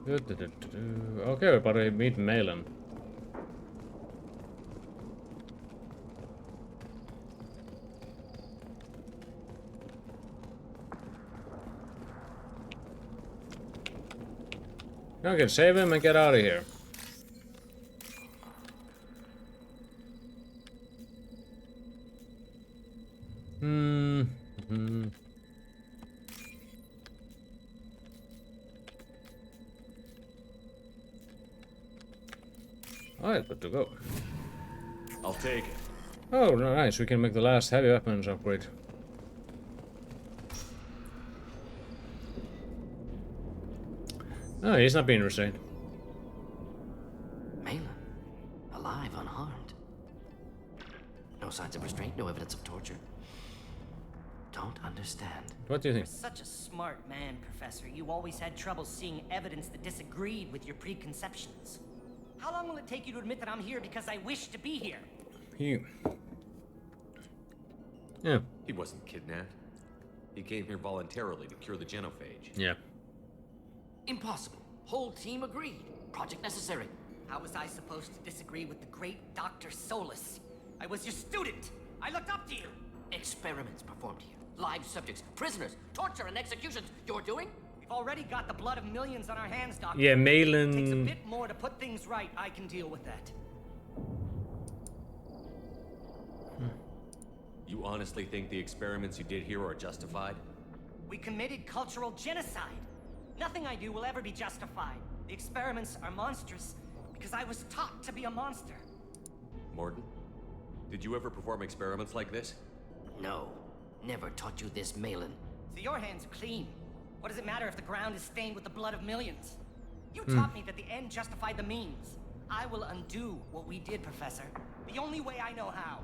Okay, we're about to meet Malin. Okay, save him and get out of here. Alright, good to go. I'll take it. Oh, nice. We can make the last heavy weapons upgrade. Oh, he's not being restrained. Malin, alive, unharmed. No signs of restraint, no evidence of torture. Don't understand. What do you think? You're such a smart man, Professor. You always had trouble seeing evidence that disagreed with your preconceptions. How long will it take you to admit that I'm here because I wish to be here? Yeah. He wasn't kidnapped. He came here voluntarily to cure the genophage. Yeah. Impossible. Whole team agreed. Project necessary. How was I supposed to disagree with the great Dr. Solus? I was your student. I looked up to you. Experiments performed here. Live subjects, prisoners, torture and executions. You're doing? We've already got the blood of millions on our hands, Doctor. Yeah, Malin. It takes a bit more to put things right. I can deal with that. You honestly think the experiments you did here are justified? We committed cultural genocide. Nothing I do will ever be justified. The experiments are monstrous because I was taught to be a monster. Morden, did you ever perform experiments like this? No. Never taught you this, Malin. So your hands are clean. What does it matter if the ground is stained with the blood of millions? You taught me that the end justified the means. I will undo what we did, Professor. The only way I know how.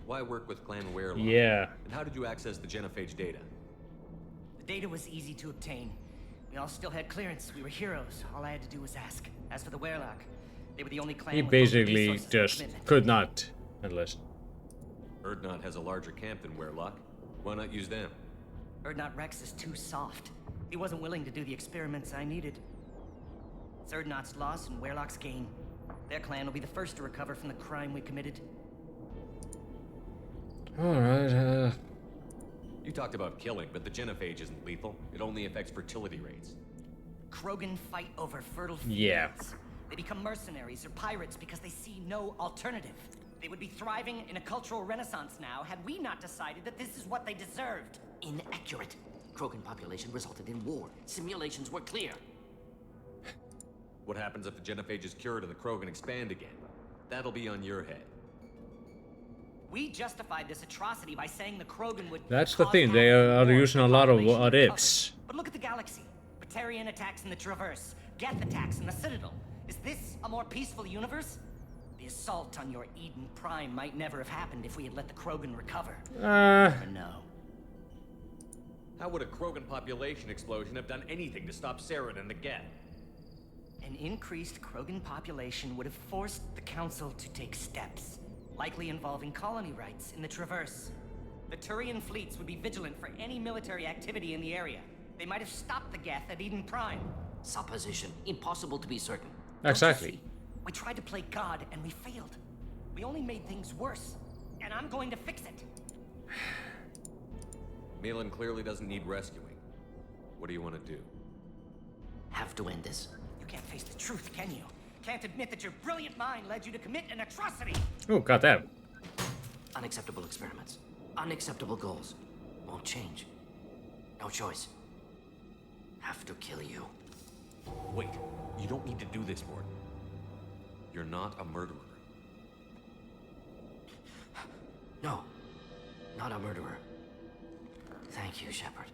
Why work with Clan Werelock? Yeah. And how did you access the genophage data? The data was easy to obtain. We all still had clearance. We were heroes. All I had to do was ask. As for the Werelock, they were the only clan He with both basically resources and just commitment. could not enlist. Erdnot has a larger camp than Werelock. Why not use them? Erdnot Rex is too soft. He wasn't willing to do the experiments I needed. It's Erdnot's loss and Werelock's gain. Their clan will be the first to recover from the crime we committed. Alright, You talked about killing, but the genophage isn't lethal. It only affects fertility rates. Krogan fight over fertile females. Yeah. They become mercenaries or pirates because they see no alternative. They would be thriving in a cultural renaissance now had we not decided that this is what they deserved. Inaccurate. Krogan population resulted in war. Simulations were clear. What happens if the genophage is cured and the Krogan expand again? That'll be on your head. We justified this atrocity by saying the Krogan would. That's the thing, they are using a lot of what ifs. But look at the galaxy. Batarian attacks in the Traverse, Geth attacks in the Citadel. Is this a more peaceful universe? The assault on your Eden Prime might never have happened if we had let the Krogan recover. Never know. How would a Krogan population explosion have done anything to stop Saren and the Geth? An increased Krogan population would have forced the Council to take steps, likely involving colony rights in the Traverse. The Turian fleets would be vigilant for any military activity in the area. They might have stopped the Geth at Eden Prime. Supposition. Impossible to be certain. Exactly. We tried to play God and we failed. We only made things worse. And I'm going to fix it. Malin clearly doesn't need rescuing. What do you want to do? Have to end this. You can't face the truth, can you? Can't admit that your brilliant mind led you to commit an atrocity. Oh, goddamn. Unacceptable experiments. Unacceptable goals. Won't change. No choice. Have to kill you. Wait, you don't need to do this, Morton. You're not a murderer. No, not a murderer. Thank you, Shepard.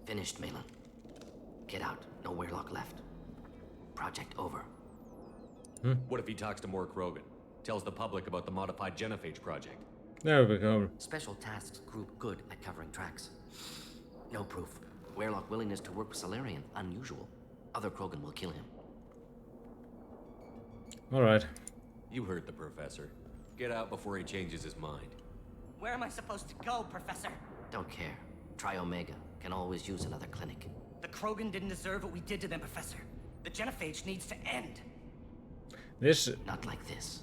Finished, Malin. Get out. No Weirlock left. Project over. What if he talks to more Krogan? Tells the public about the modified Genophage project? There we go. Special tasks group good at covering tracks. No proof. Weirlock willingness to work with Salarian, unusual. Other Krogan will kill him. Alright. You heard the professor. Get out before he changes his mind. Where am I supposed to go, Professor? Don't care. Try Omega. Can always use another clinic. The Krogan didn't deserve what we did to them, Professor. The Genophage needs to end. This... Not like this.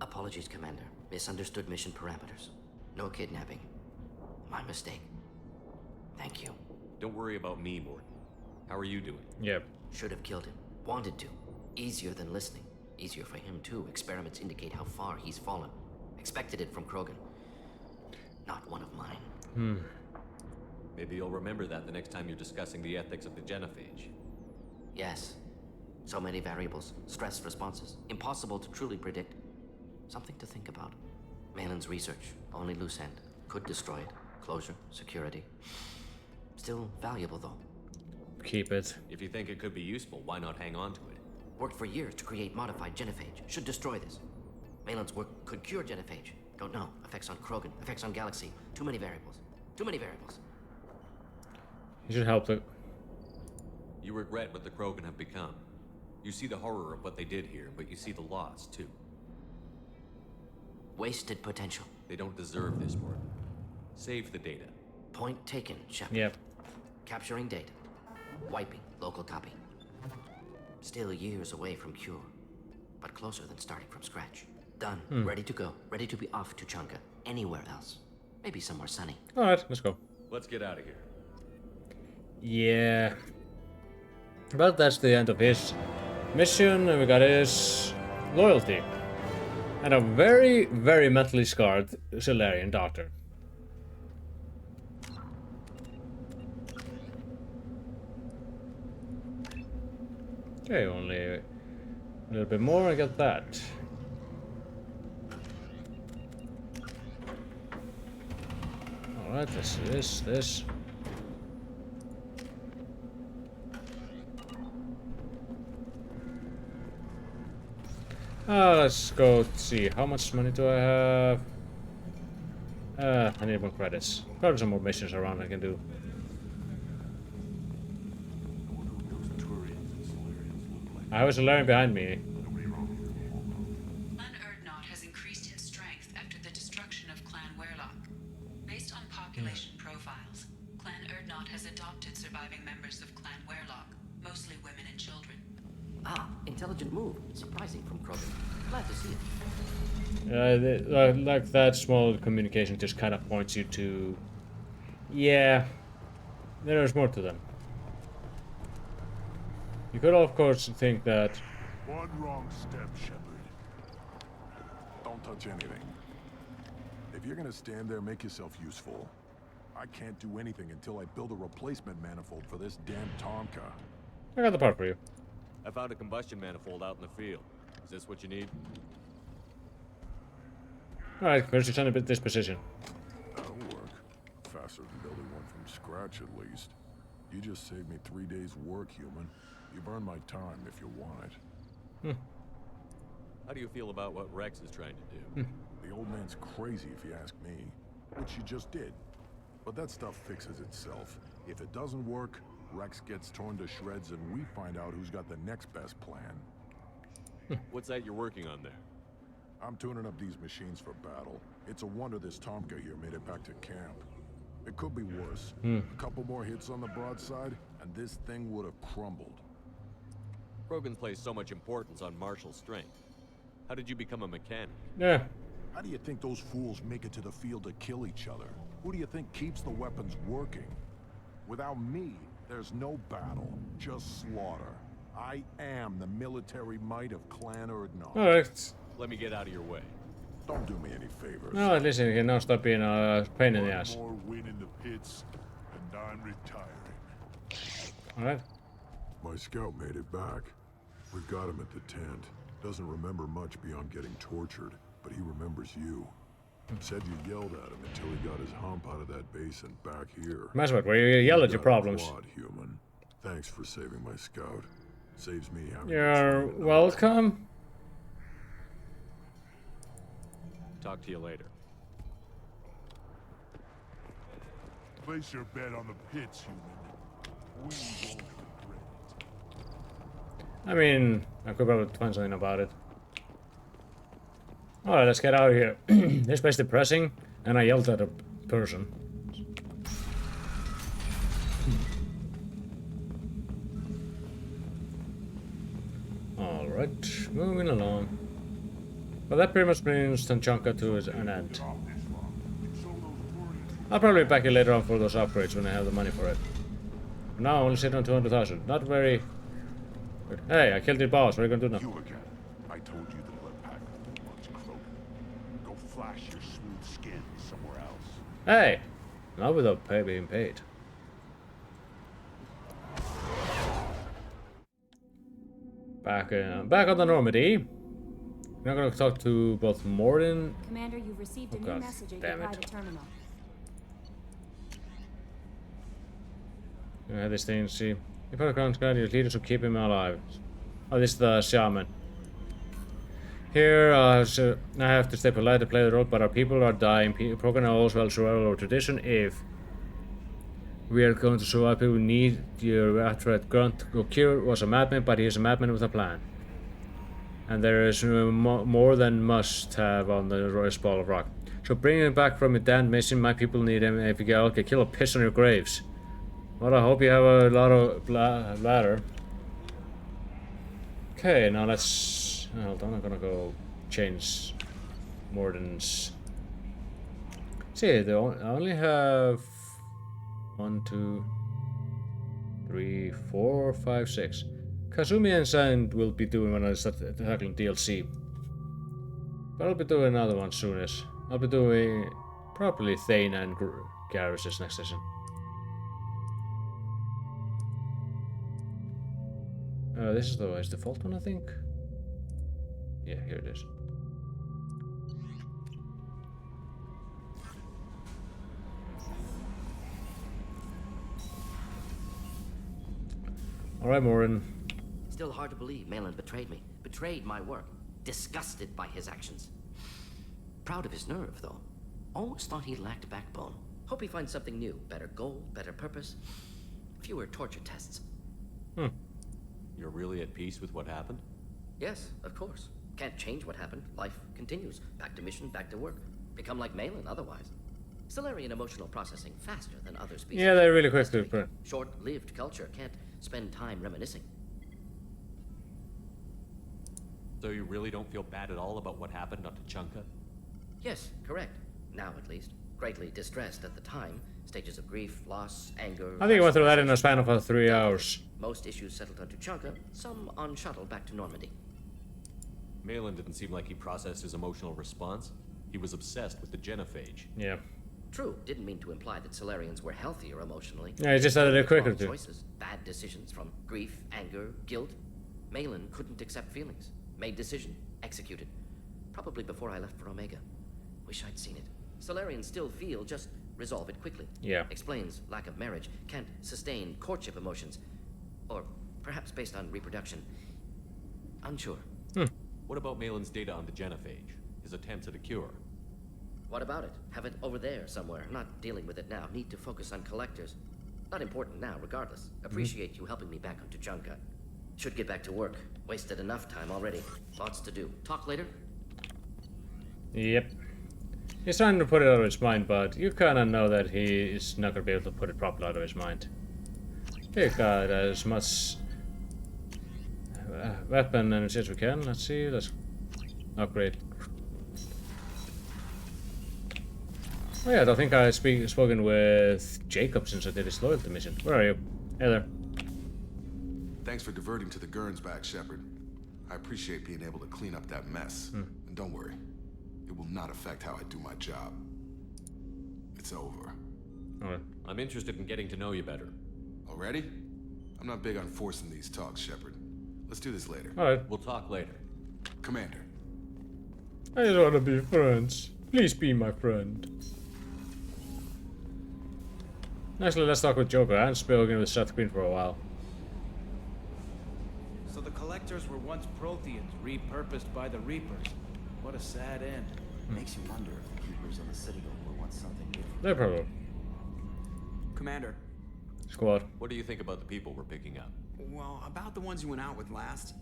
Apologies, Commander. Misunderstood mission parameters. No kidnapping. My mistake. Thank you. Don't worry about me, Morton. How are you doing? Yep. Should have killed him. Wanted to. Easier than listening. Easier for him, too. Experiments indicate how far he's fallen. Expected it from Krogan. Not one of mine. Maybe you'll remember that the next time you're discussing the ethics of the Genophage. Yes. So many variables. Stress responses. Impossible to truly predict. Something to think about. Malin's research. Only loose end. Could destroy it. Closure. Security. Still valuable, though. Keep it. If you think it could be useful, why not hang on to it? Worked for years to create modified Genophage. Should destroy this. Malin's work could cure Genophage. Don't know. Effects on Krogan. Effects on Galaxy. Too many variables. Too many variables. You should help it. You regret what the Krogan have become. You see the horror of what they did here, but you see the loss, too. Wasted potential. They don't deserve this, Morton. Save the data. Point taken, Shepard. Yep. Capturing data. Wiping. Local copy. Still years away from cure. But closer than starting from scratch. Done. Ready to go. Ready to be off to Tuchanka. Anywhere else. Maybe somewhere sunny. Alright, let's go. Let's get out of here. Yeah. But that's the end of his mission, and we got his loyalty. And a very, very mentally scarred Salarian doctor. Okay, only a little bit more, I got that. Alright, let's do this. Let's go see. How much money do I have? I need more credits. Probably some more missions around I can do. I have a Solarian behind me. Clan Urdnot has increased in strength after the destruction of Clan Weirlock. Based on population profiles, Clan Urdnot has adopted surviving members of Clan Weirlock, mostly women and children. Ah, intelligent move. Surprising from Krogan. Glad to see it. Like that small communication just kind of points you to... Yeah, there's more to them. You could of course think that... One wrong step, Shepard. Don't touch anything. If you're gonna stand there, make yourself useful. I can't do anything until I build a replacement manifold for this damn Tuchanka. I got the part for you. I found a combustion manifold out in the field. Is this what you need? Alright, where's your son at this position? That'll work. Faster than building one from scratch, at least. You just saved me 3 days' work, human. You've earned my time if you want it. How do you feel about what Rex is trying to do? The old man's crazy if you ask me. Which you just did. But that stuff fixes itself. If it doesn't work, Rex gets torn to shreds and we find out who's got the next best plan. What's that you're working on there? I'm tuning up these machines for battle. It's a wonder this Tomka here made it back to camp. It could be worse. A couple more hits on the broadside, and this thing would have crumbled. Krogan placed so much importance on martial strength. How did you become a mechanic? Yeah. How do you think those fools make it to the field to kill each other? Who do you think keeps the weapons working? Without me, there's no battle, just slaughter. I am the military might of Clan Urdnot. Alright. Let me get out of your way. Don't do me any favors. No, listen, you can now stop being a pain in the ass. One more win in the pits, and I'm retiring. Alright. My scout made it back. We've got him at the tent. Doesn't remember much beyond getting tortured, but he remembers you. Said you yelled at him until he got his hump out of that basin back here. Mascot, where you yell at your problems. Quad, human. Thanks for saving my scout. Saves me having. You're welcome. Talk to you later. Place your bet on the pits, human. We won't regret it. I mean, I could probably find something about it. Alright, let's get out of here. This place depressing, and I yelled at a person. Alright, moving along. Well, that pretty much brings Tuchanka to an end. I'll probably be back here later on for those upgrades when I have the money for it. For now, I only sit on 200,000. Not very good. Hey, I killed your boss. What are you gonna do now? You again. I told you the blood pack wants Krogan. Go flash your smooth skin somewhere else. Hey! Not without being paid. Back on the Normandy. I'm gonna talk to both Morden. Commander, you've received a new message at your private terminal. I have this thing, see. If I can't guide your leaders to keep him alive. Oh, this is the shaman. Here, so I have to stay polite to play the role, but our people are dying. Program also well survival or tradition. If we are going to survive, people need your Atred Grunt. Okir was a madman, but he is a madman with a plan. And there is more than must have on the Royal Ball of Rock. So bring him back from a damned mission. My people need him. If you get okay, kill a piss on your graves. Well, I hope you have a lot of bladder. Okay, now let's. Hold on, I'm gonna go change Morden's. See, they only have 1, 2, 3, 4, 5, 6. Kazumi and Sand will be doing when I start tackling DLC. But I'll be doing another one soonish. I'll be doing probably Thane and Garrus's next session. This is the default one, I think. Yeah, here it is. Alright, Morin. Still hard to believe Malin betrayed me. Betrayed my work. Disgusted by his actions. Proud of his nerve, though. Always thought he lacked backbone. Hope he finds something new. Better goal, better purpose. Fewer torture tests. You're really at peace with what happened? Yes, of course. Can't change what happened. Life continues. Back to mission, back to work. Become like Malin otherwise. Solarian emotional processing faster than other species. Yeah, they're really quick to. Short-lived culture can't spend time reminiscing. So you really don't feel bad at all about what happened on Tuchanka? Yes, correct. Now at least. Greatly distressed at the time. Stages of grief, loss, anger... I think I went through that in a span of 3 hours. Most issues settled on Tuchanka, some on shuttle back to Normandy. Malin didn't seem like he processed his emotional response. He was obsessed with the genophage. Yeah. True, didn't mean to imply that Solarians were healthier emotionally. Yeah, he just added a quicker too. Choices, bad decisions from grief, anger, guilt. Malin couldn't accept feelings. Made decision. Executed. Probably before I left for Omega. Wish I'd seen it. Solarians still feel, just resolve it quickly. Yeah. Explains lack of marriage. Can't sustain courtship emotions. Or perhaps based on reproduction. Unsure. What about Malin's data on the genophage? His attempts at a cure? What about it? Have it over there somewhere. Not dealing with it now. Need to focus on collectors. Not important now, regardless. Appreciate you helping me back on Tuchanka. Should get back to work. Wasted enough time already. Lots to do. Talk later? Yep. He's trying to put it out of his mind, but you kinda know that he is not gonna be able to put it properly out of his mind. He got as much weapon and as we can. Let's see, let's upgrade. Oh yeah, I don't think I've spoken with Jacob since I did his loyalty mission. Where are you? Hey there. Thanks for diverting to the Gurns back, Shepard. I appreciate being able to clean up that mess. And don't worry, it will not affect how I do my job. It's over. Alright. I'm interested in getting to know you better. Already? I'm not big on forcing these talks, Shepard. Let's do this later. Alright. We'll talk later. Commander. I just wanna be friends. Please be my friend. Actually, let's talk with Joker. I haven't spoken with Seth Green for a while. So the Collectors were once Protheans, repurposed by the Reapers. What a sad end. Makes you wonder if the Keepers of the Citadel were once something different. They're probably. Commander. Squad. What do you think about the people we're picking up? Well, about the ones you went out with last.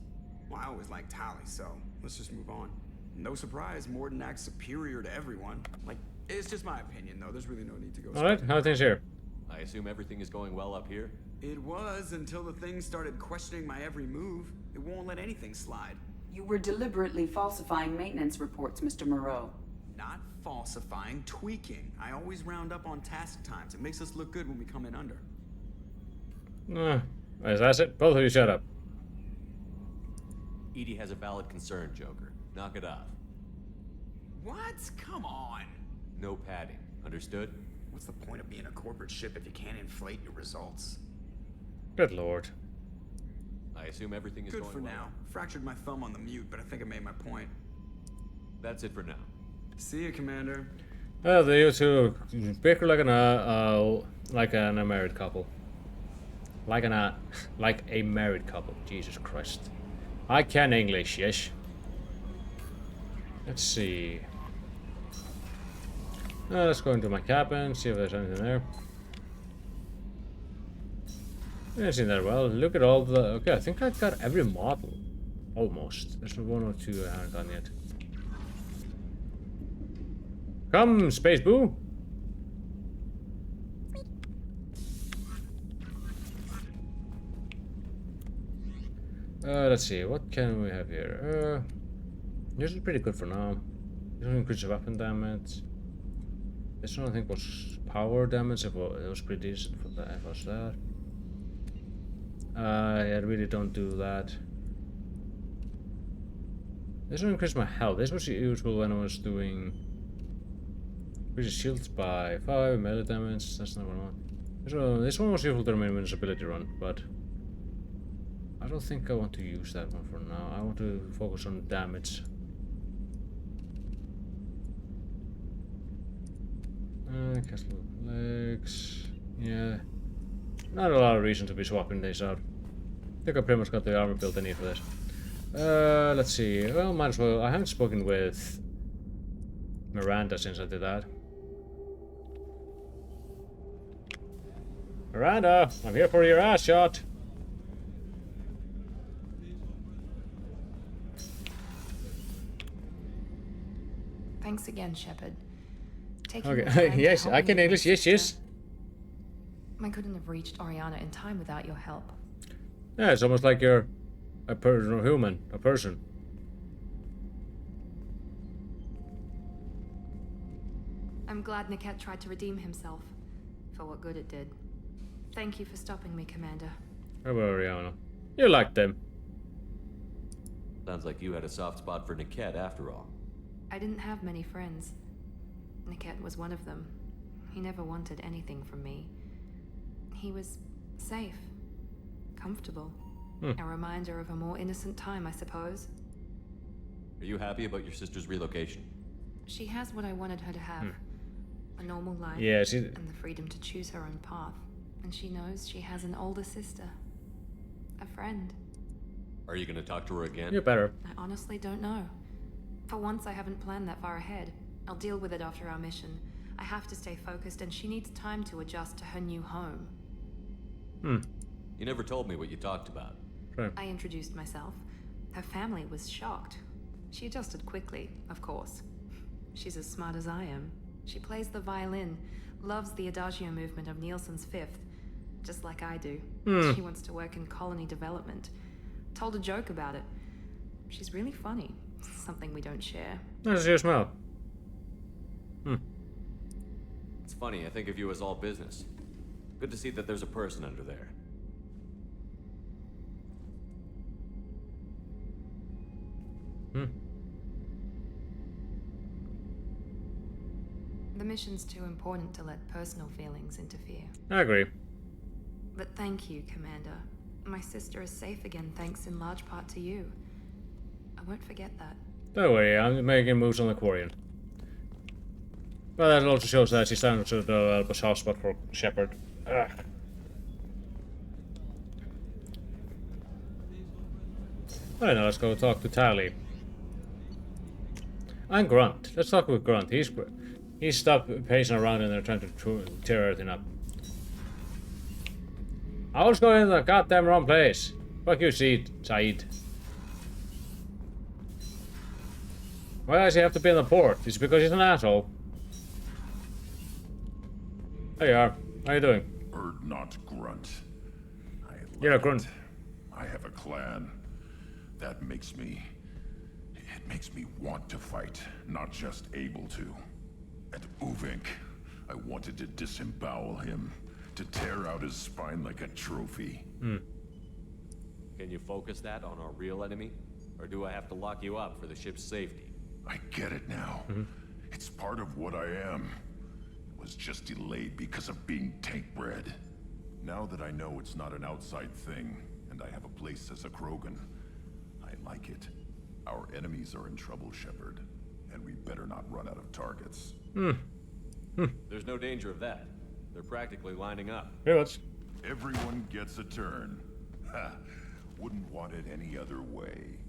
Well, I always liked Tally, so let's just move on. No surprise, Morden acts superior to everyone. Like, it's just my opinion, though. There's really no need to go. Alright, how are things here? I assume everything is going well up here? It was until the thing started questioning my every move. It won't let anything slide. You were deliberately falsifying maintenance reports, Mr. Moreau. Not falsifying, tweaking. I always round up on task times. It makes us look good when we come in under. As I said, both of you shut up. EDI has a valid concern, Joker. Knock it off. What? Come on. No padding. Understood? What's the point of being a corporate ship if you can't inflate your results? Good lord. I assume everything is good going for well. now. Fractured my thumb on the mute, but I think I made my point. That's it for now. See you, Commander. They two bicker like an married couple. Like a married couple. Jesus Christ. I can English, yes. Let's see. Let's go into my cabin, see if there's anything there. Anything there? Well, look at all the. Okay, I think I've got every model. Almost. There's one or two I haven't done yet. Come, Space Boo! Let's see, what can we have here? This is pretty good for now. This one increases weapon damage. This one I think was power damage, it was pretty decent for that, if it was that. I really don't do that. This one increased my health. This was useful when I was doing... Increases shields by 5, melee damage, that's not what I want. This one was useful during my invincibility run, but... I don't think I want to use that one for now. I want to focus on damage. Castle legs. Yeah. Not a lot of reason to be swapping these out. I think I pretty much got the armor build I need for this. Let's see. Well, might as well. I haven't spoken with Miranda since I did that. Miranda, I'm here for your ass shot. Thanks again, Shepard. Okay, yes, I can English, yes, yes. I couldn't have reached Oriana in time without your help. Yeah, it's almost like you're a person or human, a person. I'm glad Niket tried to redeem himself, for what good it did. Thank you for stopping me, Commander. How about Oriana? You liked them. Sounds like you had a soft spot for Niket after all. I didn't have many friends. Niket was one of them. He never wanted anything from me. He was safe, comfortable. A reminder of a more innocent time, I suppose. Are you happy about your sister's relocation? She has what I wanted her to have. A normal life. Yeah, and the freedom to choose her own path. And she knows she has an older sister. A friend. Are you gonna talk to her again? You better. I honestly don't know. For once, I haven't planned that far ahead. I'll deal with it after our mission. I have to stay focused, and she needs time to adjust to her new home. You never told me what you talked about. Right. I introduced myself. Her family was shocked. She adjusted quickly, of course. She's as smart as I am. She plays the violin, loves the adagio movement of Nielsen's Fifth, just like I do. She wants to work in colony development. Told a joke about it. She's really funny. Something we don't share. How does you smell? It's funny, I think of you as all business. Good to see that there's a person under there. The mission's too important to let personal feelings interfere. I agree. But thank you, Commander. My sister is safe again thanks in large part to you. I won't forget that. Don't worry, I'm making moves on the Quarian. But that also shows that she's starting to develop a soft spot for Shepard. Alright, now let's go talk to Tally. And Grunt. Let's talk with Grunt. He's stopped pacing around and they're trying to tear everything up. I was going in the goddamn wrong place. Fuck you, Saeed. Why does he have to be in the port? It's because he's an asshole. There you are. How you doing? Not Grunt. You're a Grunt. I have a clan. That makes me... It makes me want to fight, not just able to. At Uvink, I wanted to disembowel him, to tear out his spine like a trophy. Can you focus that on our real enemy? Or do I have to lock you up for the ship's safety? I get it now. It's part of what I am. It was just delayed because of being tank-bred. Now that I know it's not an outside thing, and I have a place as a Krogan, I like it. Our enemies are in trouble, Shepard, and we better not run out of targets. There's no danger of that. They're practically lining up. Pretty much. Everyone gets a turn. Ha! Wouldn't want it any other way.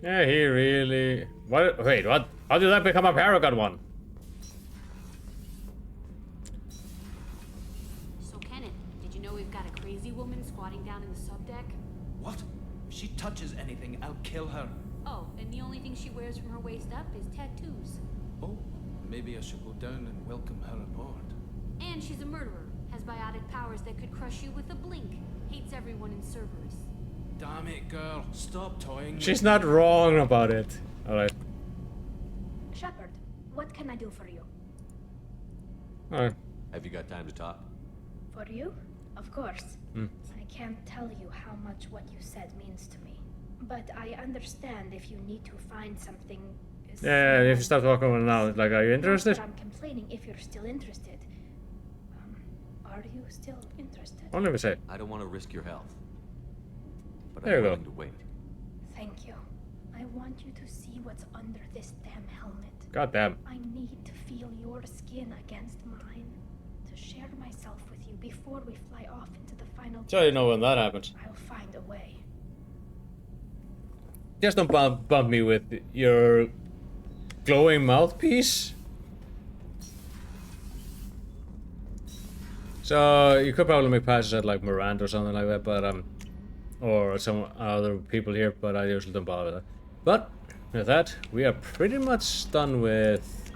Yeah, he really... What? Wait, what? How did that become a Paragon one? So, Kenneth, did you know we've got a crazy woman squatting down in the subdeck? What? If she touches anything, I'll kill her. Oh, and the only thing she wears from her waist up is tattoos. Oh, maybe I should go down and welcome her aboard. And she's a murderer, has biotic powers that could crush you with a blink, hates everyone in Cerberus. Damn it, girl. Stop toying. She's not wrong about it. Alright. Shepard, what can I do for you? Alright. Have you got time to talk? For you? Of course. I can't tell you how much what you said means to me. But I understand if you need to find something... Yeah, if you start talking about it now, like, are you interested? Not that I'm complaining if you're still interested. Are you still interested? Don't let me say. I don't want to risk your health. But There I'm you willing go. to wait. Thank you. I want you to see what's under this damn helmet. God damn. I need to feel your skin against mine. To share myself with you before we fly off into the final... So you know when that happens. I'll find a way. Just don't bump me with your glowing mouthpiece. So you could probably make passes at like Miranda or something like that, but or some other people here, but I usually don't bother with that. But with that, we are pretty much done with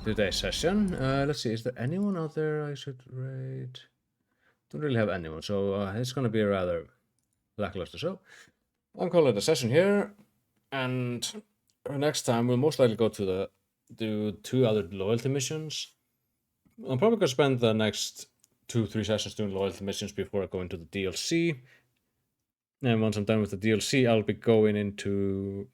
today's session. Let's see, is there anyone out there I should raid? Don't really have anyone, so it's gonna be a rather lackluster. So I'm calling it a session here, and next time we'll most likely go to do 2 other loyalty missions. I'm probably gonna spend the next 2-3 sessions doing loyalty missions before I go into the DLC. And once I'm done with the DLC, I'll be going into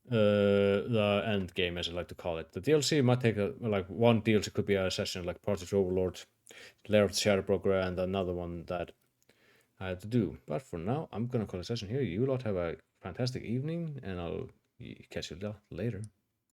the end game, as I like to call it. The DLC might take like one DLC could be a session like Project Overlord, Lair of the Shadow Broker, and another one that I had to do. But for now, I'm gonna call a session here. You lot have a fantastic evening, and I'll catch you later.